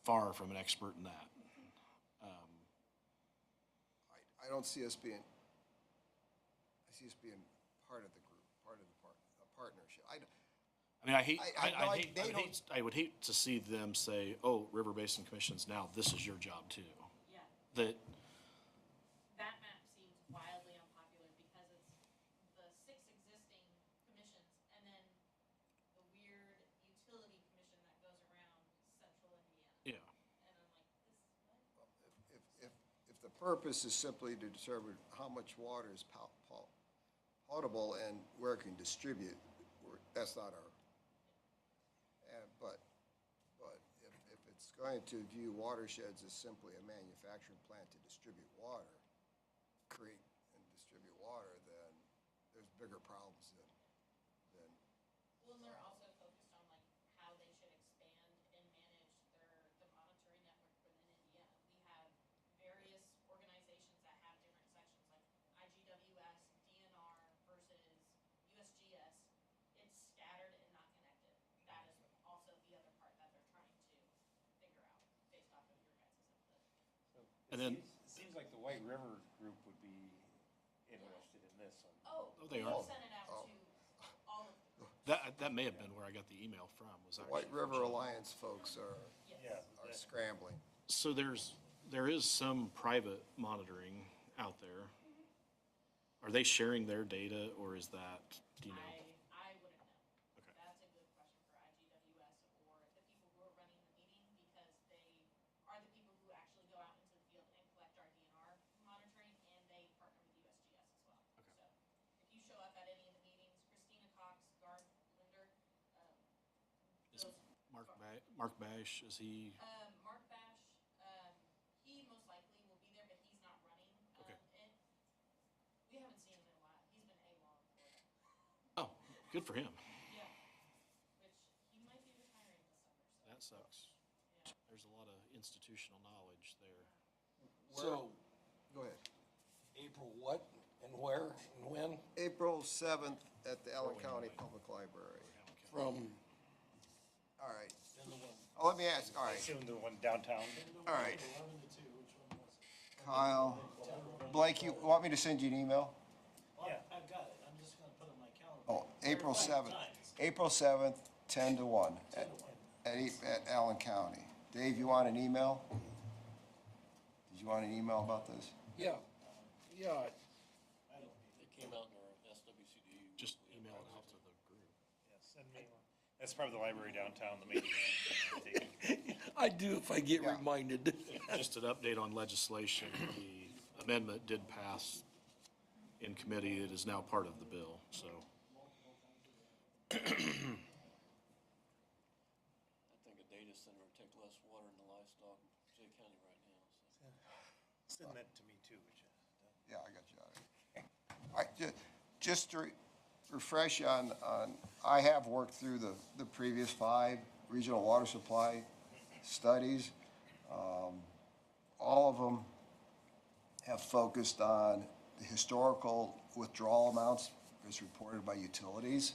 far from an expert in that. I don't see us being, I see us being part of the group, part of a partnership. I mean, I hate, they don't- I would hate to see them say, oh, River Basin Commission's now, this is your job too. Yeah. That, That map seems wildly unpopular because it's the 6 existing commissions and then the weird utility commission that goes around central Indiana. yeah, And I'm like, this is what? If the purpose is simply to determine how much water is potable and where it can distribute, that's not our, but if it's going to view watersheds as simply a manufacturing plant to distribute water, create and distribute water, then there's bigger problems than, Well, and they're also focused on like how they should expand and manage the monitoring network within Indiana. We have various organizations that have different sections, like IGWS, DNR versus USGS. It's scattered and not connected. That is also the other part that they're trying to figure out based off of your guys' input. and then, It seems like the White River group would be interested in this one. Oh, they we are. sent it out to all of them. that may have been where I got the email from, was the actually. White River Alliance folks are Yeah. scrambling. So there is some private monitoring out there. Are they sharing their data, or is that, do you know? I wouldn't know. Okay. That's a good question for IGWS or the people who are running the meeting, because they are the people who actually go out into the field and collect our DNR monitoring, and they partner with USGS as well. Okay. So if you show up at any of the meetings, Christina Cox, Garth Linder, Is those, Mark Bash, is he, Mark Bash, he most likely will be there, but he's not running. Okay. And we haven't seen him in a while. He's been AWOL in Florida. oh, good for him. Yeah, which he might be retiring this summer, so. That sucks. Yeah. There's a lot of institutional knowledge there. So, Go ahead. April what and where and when? April 7th at the Allen County Public Library. From, All right. Oh, let me ask, all I right, assume the one downtown. all right. 11 to 2, which one was it? Kyle, Blake, you want me to send you an email? Well, Yeah. I've got it, I'm just gonna put it on my calendar. Oh, April Verify 7th. times. April 7th, 10 to 1 10 to 1. at Allen County. Dave, you want an email? Did you want an email about this? yeah, I don't need It came out in our SWCD. Just email it out to the group. Yeah, send me one. That's probably the library downtown, the main event. I do if I get Yeah. reminded. Just an update on legislation, the amendment did pass in committee, it is now part of the bill, so. I think a data center would take less water than the livestock in Jay County right now, so. Send that to me too, would you? Yeah, I got you on it. All right, just to refresh on, I have worked through the previous 5 regional water supply studies. All of them have focused on the historical withdrawal amounts as reported by utilities,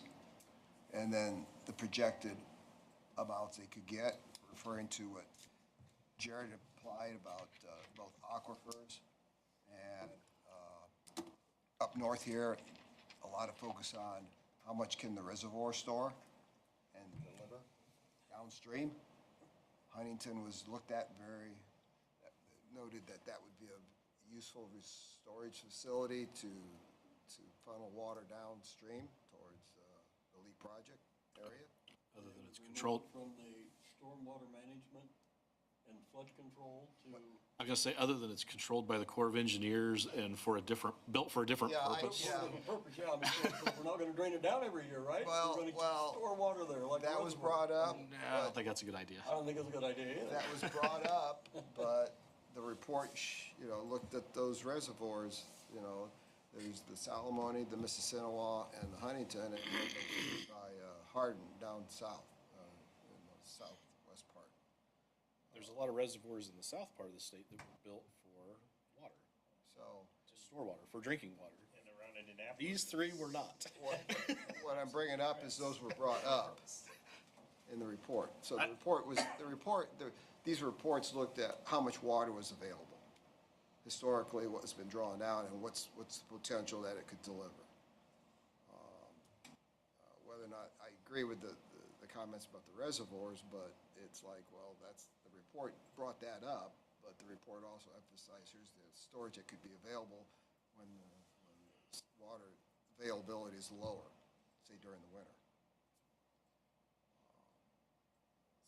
and then the projected amounts they could get, referring to what Jared applied about both aquifers and up north here, a lot of focus on how much can the reservoir store and deliver downstream. Huntington was looked at noted that that would be a useful storage facility to funnel water downstream towards the LEAP project area. Other than it's controlled, From the stormwater management and flood control to I'm gonna say, other than it's controlled by the Corps of Engineers and built for a different Yeah, purpose. Yeah. Purpose, yeah, I mean, we're not gonna drain it down every year, right? Well, We're gonna well, store water there, like. That was reservoir. brought up. Nah, I don't think that's a good idea. I don't think it's a good idea either. That was brought up, but the report, looked at those reservoirs, there's the Salamone, the Mississinawa, and the Huntington, and they're located by Hardin down south, in the southwest part. There's a lot of reservoirs in the south part of the state that were built for water, So to store water, for drinking water. And around Indianapolis. These three were not. what I'm bringing up is those were brought up in the report. So these reports looked at how much water was available, historically, what's been drawn down, and what's the potential that it could deliver. Whether or not, I agree with the comments about the reservoirs, but it's like, well, the report brought that up, but the report also emphasized here's the storage that could be available when the water availability is lower, say during the winter.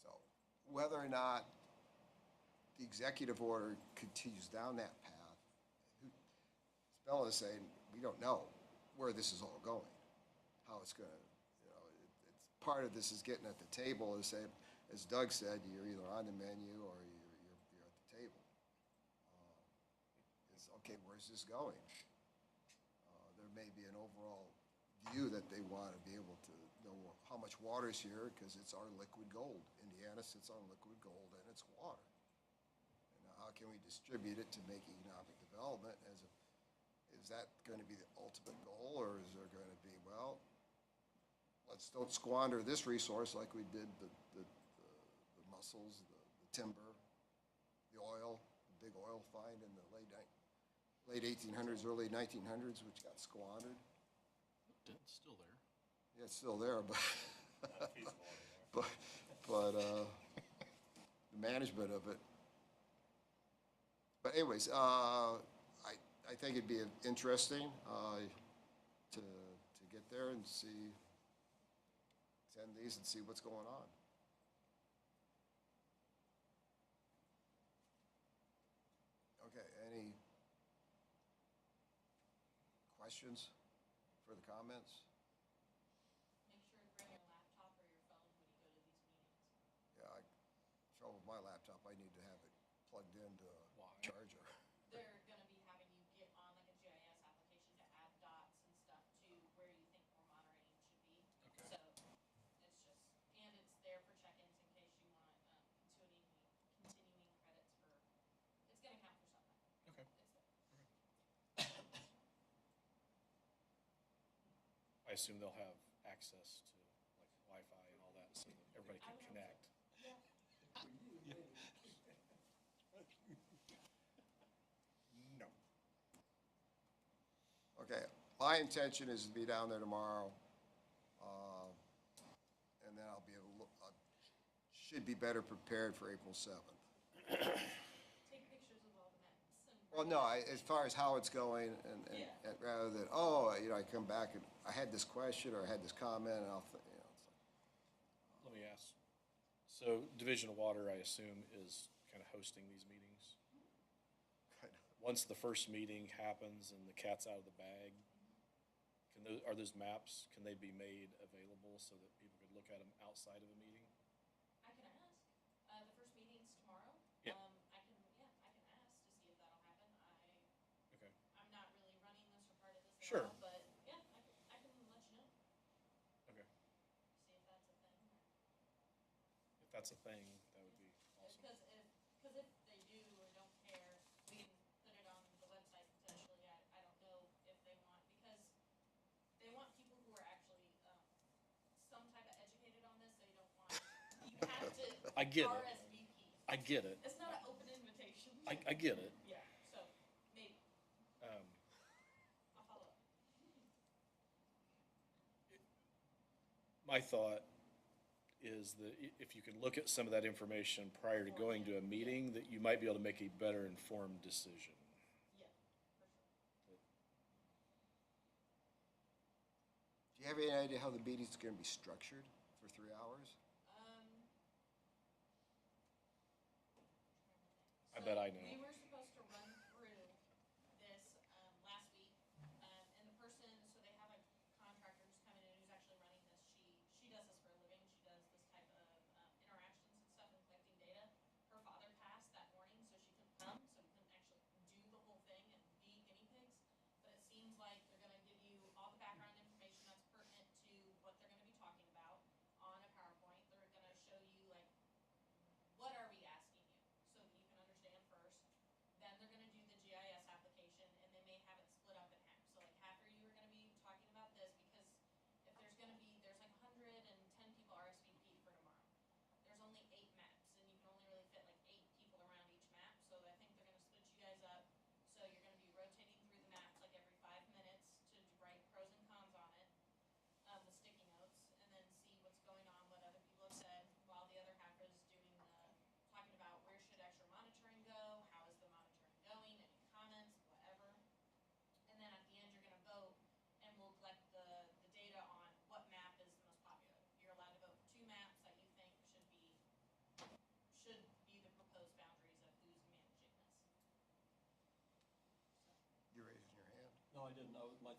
So whether or not the executive order continues down that path, Bella is saying, we don't know where this is all going, how it's going to, it's part of this is getting at the table, is saying, as Doug said, you're either on the menu or you're at the table. It's, okay, where's this going? There may be an overall view that they want to be able to know how much water is here, because it's our liquid gold. Indiana sits on liquid gold and it's water. And how can we distribute it to make economic development is that going to be the ultimate goal, or is there going to be, well, let's don't squander this resource like we did the mussels, the timber, the oil, the big oil find in the late 1800s, early 1900s, which got squandered. It's still there. Yeah, it's still there, but Not feasible anymore. but the management of it. But anyways, I think it'd be interesting to get there and attend these and see what's going on. Okay, any questions for the comments? Make sure to bring your laptop or your phone when you go to these meetings. Yeah, trouble with my laptop, I need to have it plugged into a charger. They're gonna be having you get on like a GIS application to add dots and stuff to where you think more moderating should be. So it's just, and it's there for check-ins in case you want continuing credits for, it's gonna count for something. Okay. It's there. I assume they'll have access to like Wi-Fi and all that, so that everybody can connect. No. Okay, my intention is to be down there tomorrow, and then I'll be able to should be better prepared for April 7th. Take pictures of all the maps and. Well, no, as far as how it's going, and rather than, I come back and I had this question or I had this comment, and I'll, Let me ask. So Division of Water, I assume, is kind of hosting these meetings? Once the first meeting happens and the cat's out of the bag, are those maps, can they be made available so that people could look at them outside of a meeting? I can ask. The first meeting's tomorrow. Yeah. I can ask to see if that'll happen. Okay. I'm not really running this or part of this at Sure. all, but yeah, I can let you know, Okay. see if that's a thing. If that's a thing, that would be awesome. Because if they do or don't care, we can put it on the website potentially. I don't know if they want, because they want people who are actually, some type of educated on this. They don't want, you have to I get it. RSVP. I get it. It's not an open invitation. I get it. Yeah, so maybe, Um, I'll follow up. My thought is that if you can look at some of that information prior to going to a meeting, that you might be able to make a better informed decision. Yeah, for sure. do you have any idea how the meeting's going to be structured for 3 hours? I bet I know. We were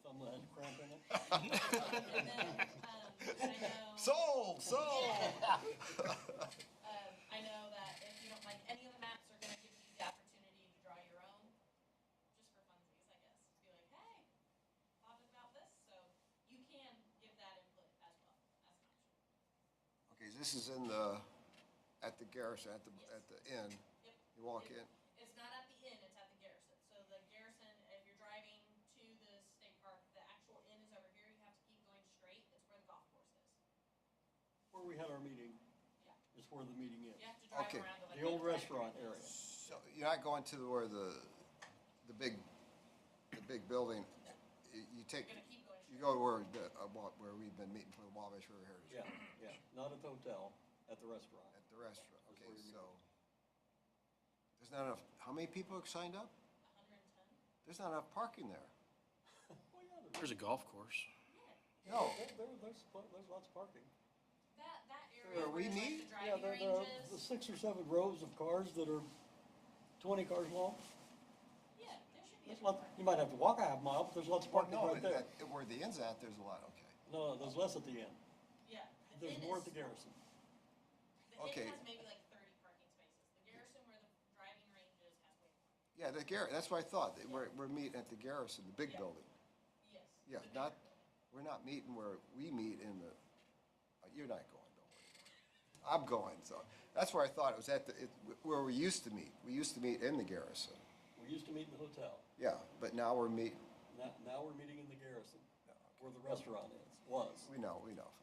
thumb that has cramp in it. And then, I know. Sold, sold. I know that if you don't like any of the maps, are gonna give you the opportunity to draw your own, just for funsies, I guess. Be like, hey, thought about this, so you can give that input as well, as an option. Okay, this is in the, at the Garrison, at the inn. Yep. You walk in. It's not at the inn, it's at the Garrison. So the Garrison, if you're driving to the state park, the actual inn is over here, you have to keep going straight, it's where the golf course is. Where we had our meeting Yeah, is where the meeting is. you have to drive Okay. around to like. The old where restaurant is. area. So you're not going to where the big building, you take, You're gonna keep going you straight. go where where we've been meeting for the Wabash River Heritage. Yeah, yeah, not at the hotel, at the restaurant. At the restaurant, That's okay, where you're so. There's not enough, how many people have signed up? 110. There's not enough parking there. Well, yeah, There's a golf course. No. there's lots of parking. That Where area we where meet? like the Yeah, driving there are range the is, 6 or 7 rows of cars that are 20 cars long. yeah, there should be. There's lots, you might have to walk a half mile, but there's lots of parking No, right there. where the inn's at, there's a lot, okay. No, there's less at the end. Yeah. the There's inn more is- at the Garrison. The Okay. inn has maybe like 30 parking spaces. The Garrison where the driving range is has way more. Yeah, the that's what I thought, that we're meeting at the Garrison, the big Yeah. building. Yes. Yeah, the not, bigger building. we're not meeting where we meet in the, you're not going, don't worry. I'm going, so, that's where I thought it was at where we used to meet. We used to meet in the Garrison. We used to meet in the hotel. Yeah, but now we're meeting, Now we're meeting in the Garrison, where the restaurant was. we know,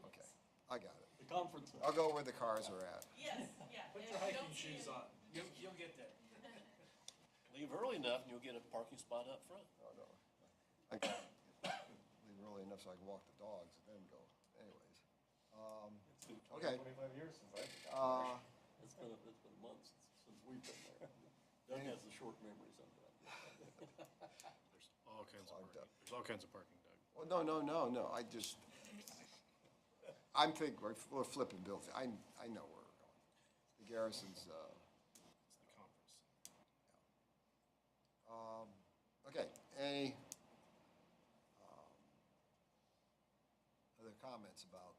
okay, I got it. The conference center. I'll go where the cars are at. Yes, yeah. Put if your you hiking don't see shoes it- on. You'll get there. Leave early enough and you'll get a parking spot up front. Oh, no. I got leave early enough so I can walk the dogs and then go, anyways. Okay. 25 years since I've been. It's been months since we've been there. Doug has a short memory sometimes. There's all kinds of Logged parking. up. There's all kinds of parking, Doug. Well, no, I'm thinking, we're flipping bills. I know where we're going. The Garrison's, It's the conference. okay, any, other comments about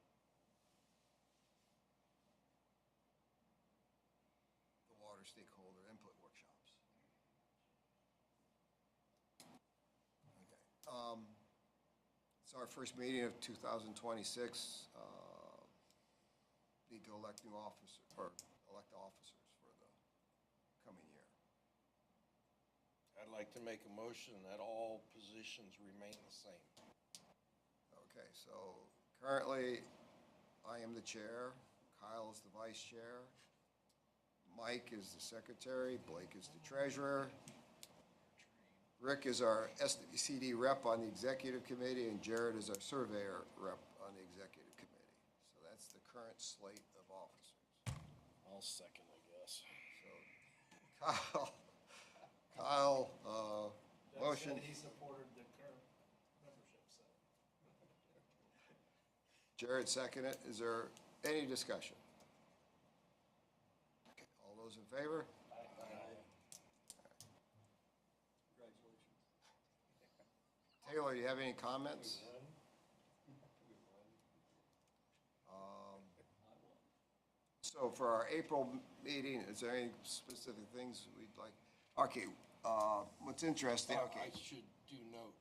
the water stakeholder input workshops? Okay, it's our first meeting of 2026, need to elect new officers, or elect officers for the coming year. I'd like to make a motion that all positions remain the same. Okay, so currently, I am the chair, Kyle is the vice chair, Mike is the secretary, Blake is the treasurer, Rick is our SWCD rep on the executive committee, and Jared is our surveyor rep on the executive committee. So that's the current slate of officers. I'll second, I guess. So Kyle, Doug motion. said he supported the current membership, so. Jared seconded. Is there any discussion? Okay, all those in favor? Congratulations. Taylor, do you have any comments? So for our April meeting, is there any specific things we'd like? Okay, what's interesting, okay. I should do note,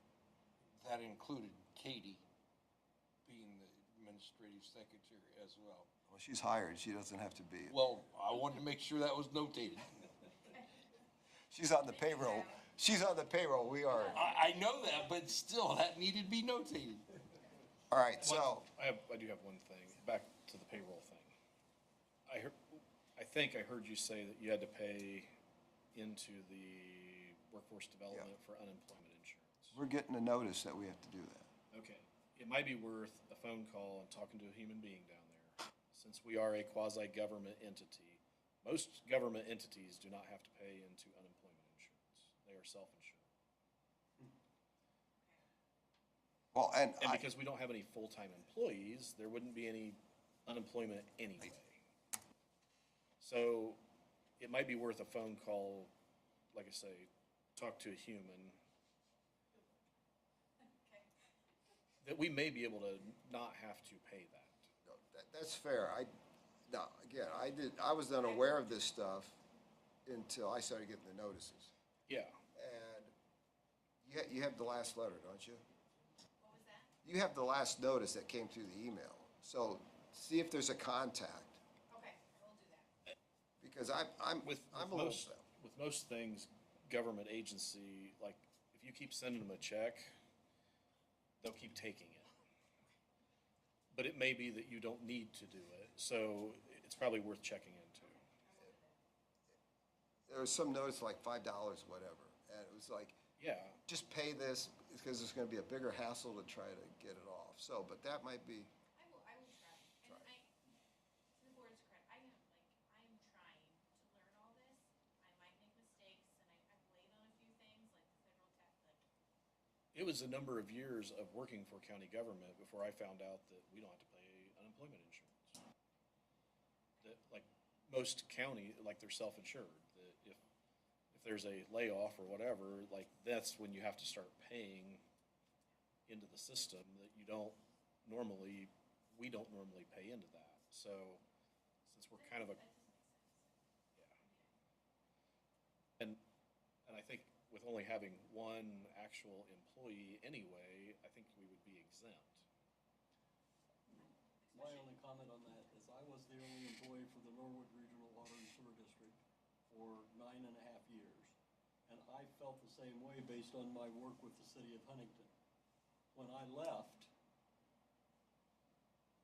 that included Katie being the administrative secretary as well. Well, she's hired. She doesn't have to be. Well, I wanted to make sure that was notated. She's on the payroll. She's on the payroll. We are. I know that, but still, that needed to be notated. All right, so, I do have one thing, back to the payroll thing. I think I heard you say that you had to pay into the workforce development for unemployment insurance. we're getting a notice that we have to do that. Okay, it might be worth a phone call and talking to a human being down there. Since we are a quasi-government entity, most government entities do not have to pay into unemployment insurance. They are self-insured. Well, and And because we don't have any full-time employees, there wouldn't be any unemployment anyway. So it might be worth a phone call, like I say, talk to a human. that we may be able to not have to pay that. No, that's fair. Now, again, I was unaware of this stuff until I started getting the notices. Yeah. And you have the last letter, don't you? What was that? You have the last notice that came through the email. So see if there's a contact, Okay, we'll do that. because I'm With a little. with most things, government agency, like, if you keep sending them a check, they'll keep taking it. But it may be that you don't need to do it, so it's probably worth checking into. There was some notice like $5, whatever, and it was like, Yeah, just pay this, because it's gonna be a bigger hassle to try to get it off. So, but that might be, I will try. And to the board's credit, I'm trying to learn all this. I might make mistakes, and I've laid on a few things, like the federal tax, it was a number of years of working for county government before I found out that we don't have to pay unemployment insurance. That, like, most county, like, they're self-insured, that if there's a layoff or whatever, like, that's when you have to start paying into the system that we don't normally pay into that. So, since we're kind of a, yeah. And I think with only having one actual employee anyway, I think we would be exempt. My only comment on that is I was the only employee for the Norwood Regional Water and Sewer District for 9.5 years. And I felt the same way based on my work with the city of Huntington. When I left,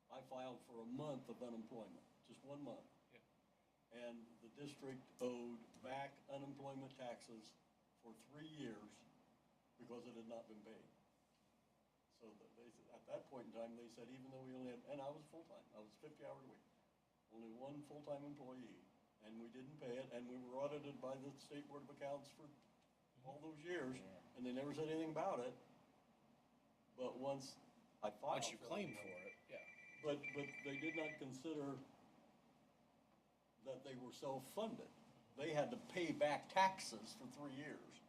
I filed for a month of unemployment, just 1 month. Yeah. And the district owed back unemployment taxes for 3 years because it had not been paid. So at that point in time, they said, even though we only had, and I was full-time, I was 50 hours a week, only one full-time employee, and we didn't pay it, and we were audited by the State Board of Accounts for all those years, and they never said anything about it. But once I filed. Once you claim for it, yeah. But they did not consider that they were self-funded. They had to pay back taxes for 3 years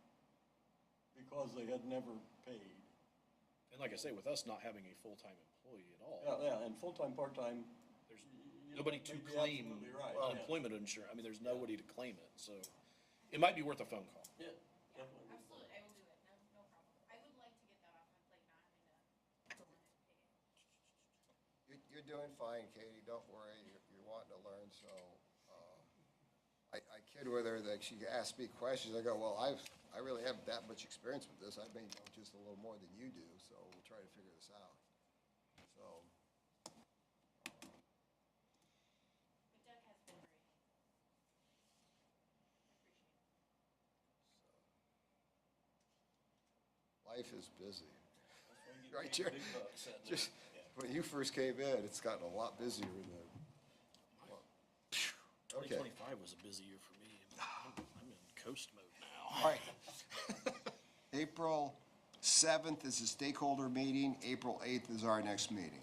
because they had never paid. And like I say, with us not having a full-time employee at all, Yeah, and full-time, part-time. there's you nobody to may be claim absolutely right, yeah. unemployment insurance. I mean, there's nobody to claim it, so it might be worth a phone call. Yeah, definitely. Absolutely, I will do it, no problem. I would like to get that off my plate, not having to learn and pay it. you're doing fine, Katie, don't worry, you're wanting to learn, so, I kid with her that she asks me questions, I go, well, I really have that much experience with this, I may know just a little more than you do, so we'll try to figure this out. So, But Doug has been very helpful. I appreciate it. life is busy. That's why you get Right, paid Jerry? big bucks that day. Just, when you first came in, it's gotten a lot busier than, okay. 2025 was a busy year for me. I'm in coast mode now. All right. April 7th is the stakeholder meeting, April 8th is our next meeting.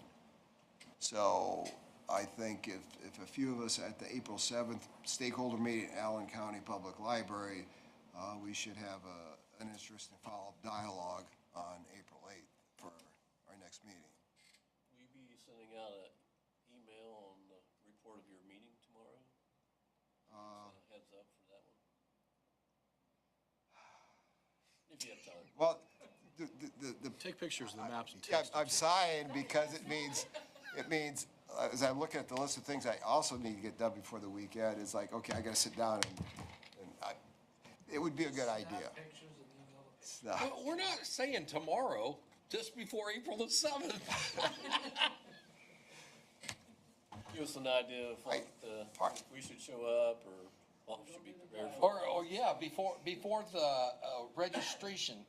So I think if a few of us at the April 7th stakeholder meeting at Allen County Public Library, we should have an interesting follow-up dialogue on April 8th for our next meeting. Will you be sending out an email on the report of your meeting tomorrow? Heads up for that one. If you have time. Well, the Take pictures of the maps and yeah, text it I'm to me. sighing because it means, as I'm looking at the list of things I also need to get done before the weekend, it's like, okay, I gotta sit down and it would be a good idea. Pictures and email. So, Well, we're not saying tomorrow, just before April the 7th. Give us an idea of what, Right. if we should show up or what we should be prepared for. Or yeah, before the registration,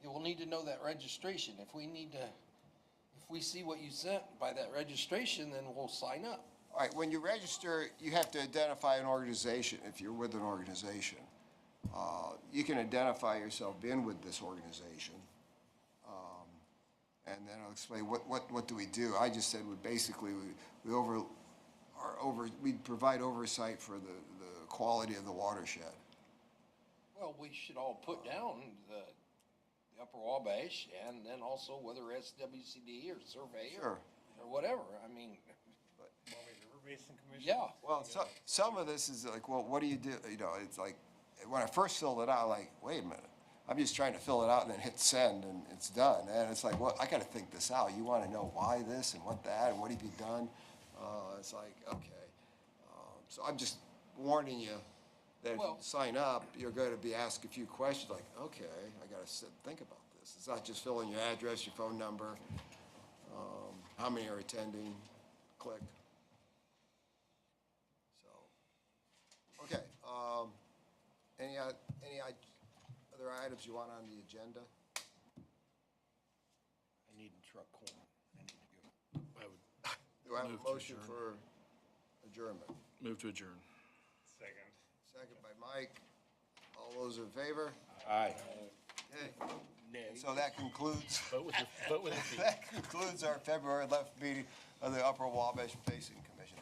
you will need to know that registration. If we see what you sent by that registration, then we'll sign up. all right, when you register, you have to identify an organization, if you're with an organization. You can identify yourself being with this organization. And then I'll explain what do we do. I just said we provide oversight for the quality of the watershed. Well, we should all put down the Upper Wabash, and then also whether SWCD or surveyor Sure. or whatever, I mean, Maumee River Basin Commission? yeah. Well, some of this is like, well, what do you do, you know, it's like, when I first filled it out, like, wait a minute, I'm just trying to fill it out and then hit send and it's done, and it's like, well, I gotta think this out, you wanna know why this and what that, and what have you done? It's like, okay, so I'm just warning you that if you Well- sign up, you're gonna be asked a few questions, like, okay, I gotta sit and think about this, it's not just filling your address, your phone number, how many are attending, click. So, okay, any other items you want on the agenda? I need a truck corn. I need to go. I would Do I have Move a to motion adjourn. for adjournment? move to adjourn. Second. Second by Mike. All those in favor? Aye. Okay. So that concludes, Vote with your feet. that concludes our February 11th meeting of the Upper Wabash Basin Commission.